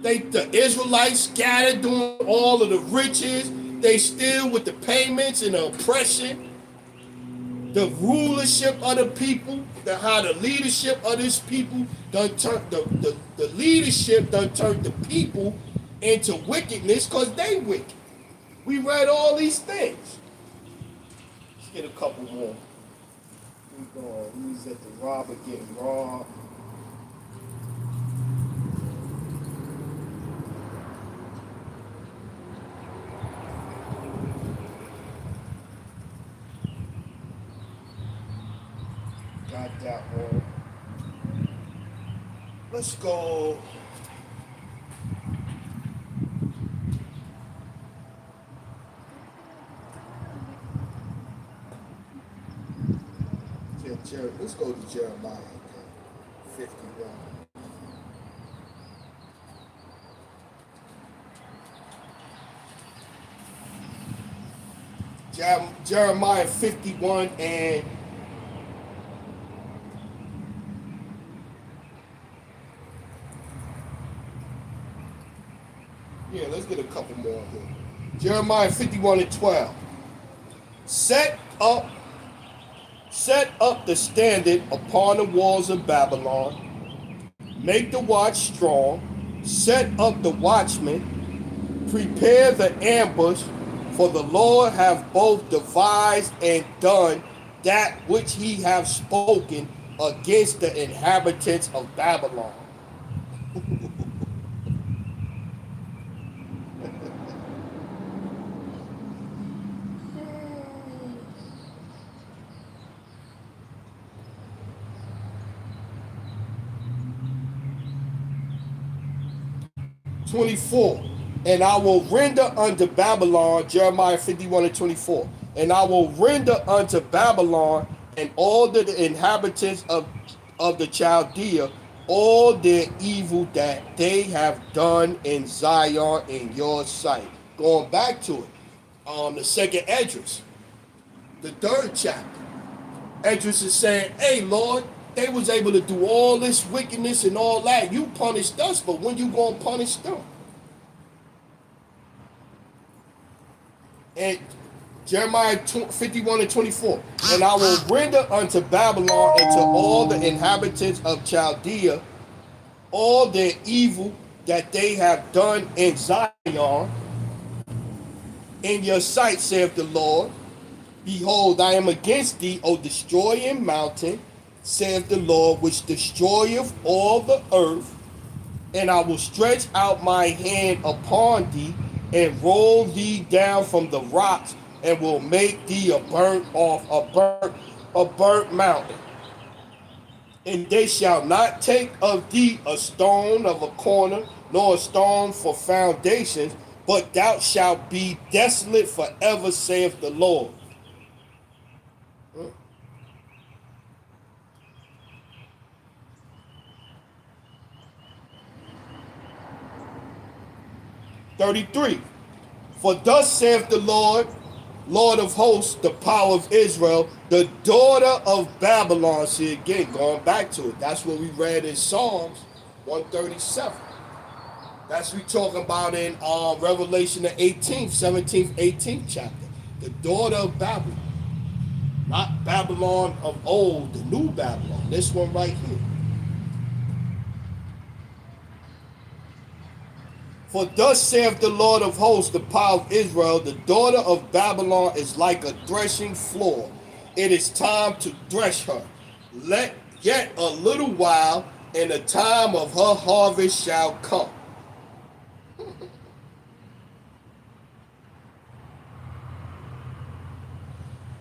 The Israelites scattered doing all of the riches. They still with the payments and the oppression. The rulership of the people, how the leadership of this people done turned the leadership done turned the people into wickedness because they wicked. We read all these things. Let's get a couple more. We go. Who's at the robber getting robbed? Got that one. Let's go. Let's go to Jeremiah 51. Jeremiah 51 and let's get a couple more here. Jeremiah 51 and 12. Set up the standard upon the walls of Babylon. Make the watch strong. Set up the watchmen. Prepare the ambush. For the Lord hath both devised and done that which he hath spoken against the inhabitants of Babylon. 24. And I will render unto Babylon, Jeremiah 51 and 24. And I will render unto Babylon and all the inhabitants of the Chaldea all their evil that they have done in Zion in your sight. Going back to it, the second Esdras, the third chapter. Esdras is saying, hey, Lord, they was able to do all this wickedness and all that. You punished us, but when you going to punish them? And Jeremiah 51 and 24. And I will render unto Babylon and to all the inhabitants of Chaldea all their evil that they have done in Zion in your sight, saith the Lord. Behold, I am against thee, O destroying mountain, saith the Lord, which destroyeth all the earth. And I will stretch out my hand upon thee, and roll thee down from the rocks, and will make thee a burnt mountain. And they shall not take of thee a stone of a corner, nor a stone for foundations, but thou shalt be desolate forever, saith the Lord. 33. For thus saith the Lord, Lord of hosts, the power of Israel, the daughter of Babylon. See, again, going back to it. That's what we read in Psalms 137. That's what we talking about in Revelation, the 18th, 17th, 18th chapter. The daughter of Babylon. Not Babylon of old, the new Babylon. This one right here. For thus saith the Lord of hosts, the power of Israel, the daughter of Babylon is like a threshing floor. It is time to thresh her. Let yet a little while, and the time of her harvest shall come.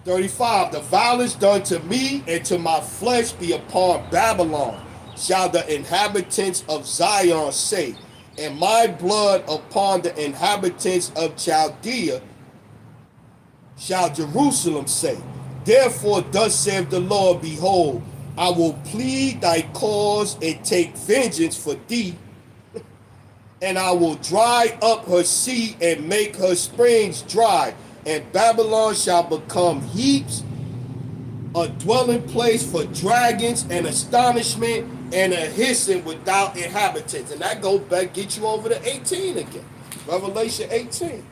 35. The violence done to me and to my flesh be upon Babylon, shall the inhabitants of Zion say, and my blood upon the inhabitants of Chaldea, shall Jerusalem say. Therefore thus saith the Lord, behold, I will plead thy cause and take vengeance for thee, and I will dry up her sea and make her springs dry, and Babylon shall become heaps, a dwelling place for dragons, and astonishment, and a hissing without inhabitants. And that goes back, get you over to 18 again. Revelation 18.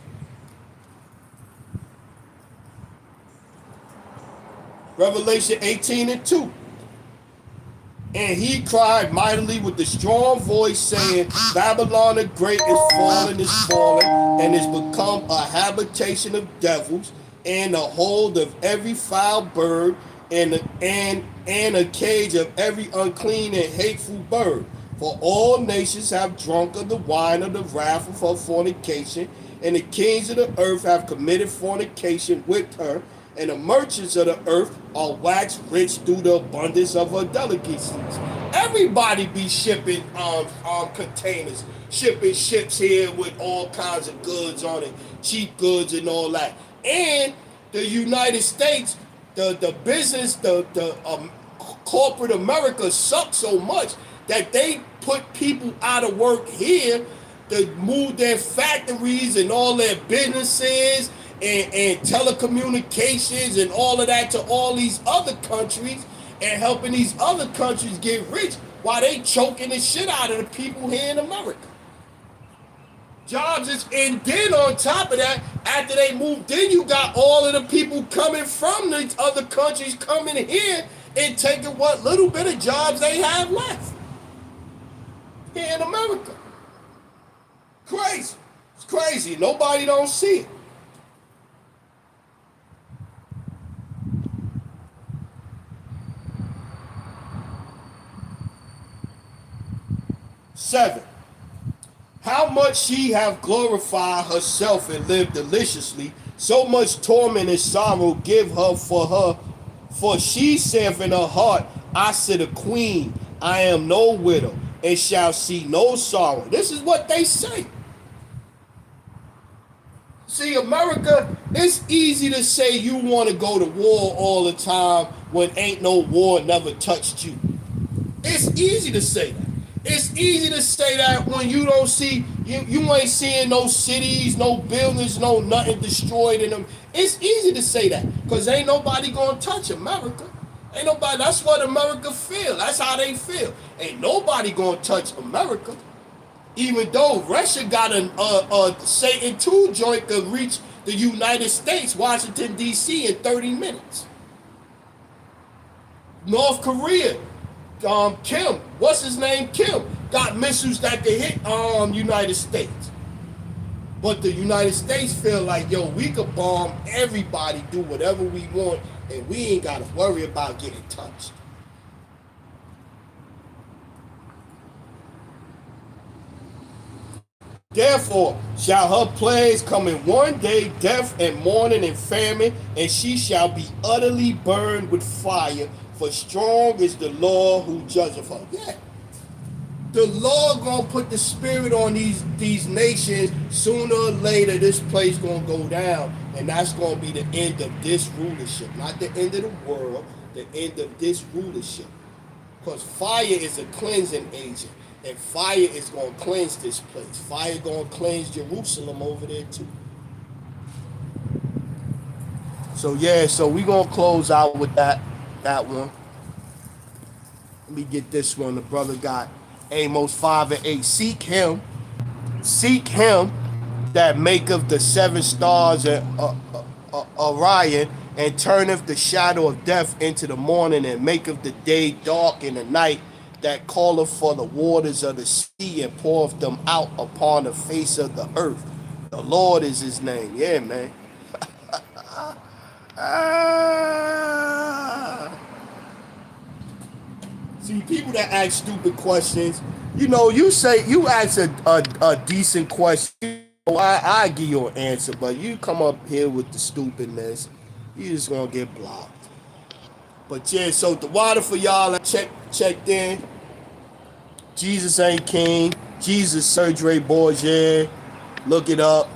Revelation 18 and 2. And he cried mightily with a strong voice, saying, Babylon the great is fallen, and is become a habitation of devils, and a hold of every foul bird, and a cage of every unclean and hateful bird. For all nations have drunk of the wine of the wrath of her fornication, and the kings of the earth have committed fornication with her, and the merchants of the earth are waxed rich through the abundance of her delicacies. Everybody be shipping containers, shipping ships here with all kinds of goods on it, cheap goods and all that. And the United States, the business, the corporate America sucks so much that they put people out of work here to move their factories and all their businesses and telecommunications and all of that to all these other countries, and helping these other countries get rich while they choking the shit out of the people here in America. Jobs is, and then on top of that, after they moved in, you got all of the people coming from these other countries coming here and taking what little bit of jobs they have left here in America. Crazy. It's crazy. Nobody don't see it. Seven. How much she have glorified herself and lived deliciously, so much torment and sorrow give her. For she saith in her heart, I sit a queen, I am no widow. and shall see no sorrow. This is what they say. See, America, it's easy to say you want to go to war all the time when ain't no war never touched you. It's easy to say that. It's easy to say that when you don't see, you ain't seeing no cities, no buildings, no nothing destroyed in them. It's easy to say that because ain't nobody gonna touch America. Ain't nobody, that's what America feel. That's how they feel. Ain't nobody gonna touch America. Even though Russia got a Satan 2 joint could reach the United States, Washington, D.C. in 30 minutes. North Korea, Kim, what's his name? Kim, got missiles that could hit United States. But the United States feel like, yo, we could bomb everybody, do whatever we want, and we ain't got to worry about getting touched. Therefore shall her plagues come in one day, death and mourning and famine, and she shall be utterly burned with fire, for strong is the Lord who judgeth her. Yeah. The Lord gonna put the spirit on these nations. Sooner or later, this place gonna go down, and that's gonna be the end of this rulership. Not the end of the world, the end of this rulership. Because fire is a cleansing agent. And fire is going to cleanse this place. Fire going to cleanse Jerusalem over there too. So yeah, so we going to close out with that one. Let me get this one. The brother got Amos 5 and 8. Seek him that maketh the seven stars and Orion, and turneth the shadow of death into the morning, and maketh the day dark in the night, that calleth for the waters of the sea and poureth them out upon the face of the earth. The Lord is his name. Yeah, man. See, people that ask stupid questions, you say, you ask a decent question, I give you an answer, but you come up here with the stupidness, you just gonna get blocked. But yeah, so the water for y'all checked in. Jesus ain't king. Jesus Surgery Borgia. Look it up.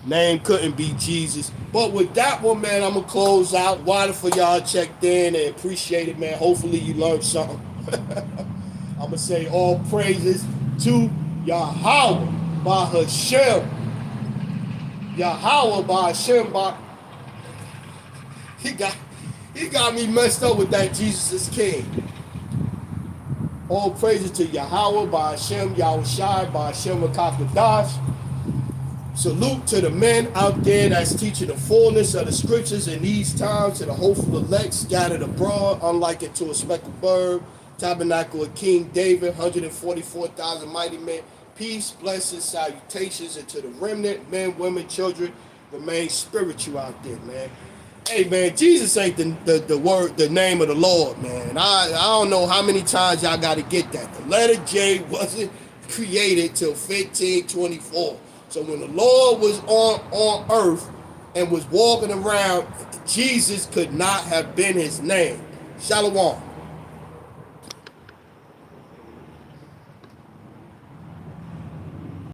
Name couldn't be Jesus. But with that one, man, I'm going to close out. Water for y'all checked in and appreciate it, man. Hopefully you learned something. I'm going to say all praises to Yahweh by Hashem. Yahweh by Hashem. He got me messed up with that Jesus is king. All praises to Yahweh by Hashem, Yahushai by Hashem Rakakadash. Salute to the men out there that's teaching the fullness of the scriptures in these times, to the hopeful elect scattered abroad, unlike it to a speckled bird. Tabernacle of King David, 144,000 mighty men. Peace, blessings, salutations, and to the remnant, men, women, children, remain spiritual out there, man. Hey, man, Jesus ain't the word, the name of the Lord, man. I don't know how many times y'all got to get that. The letter J wasn't created till 1524. So when the Lord was on earth and was walking around, Jesus could not have been his name. Shalom.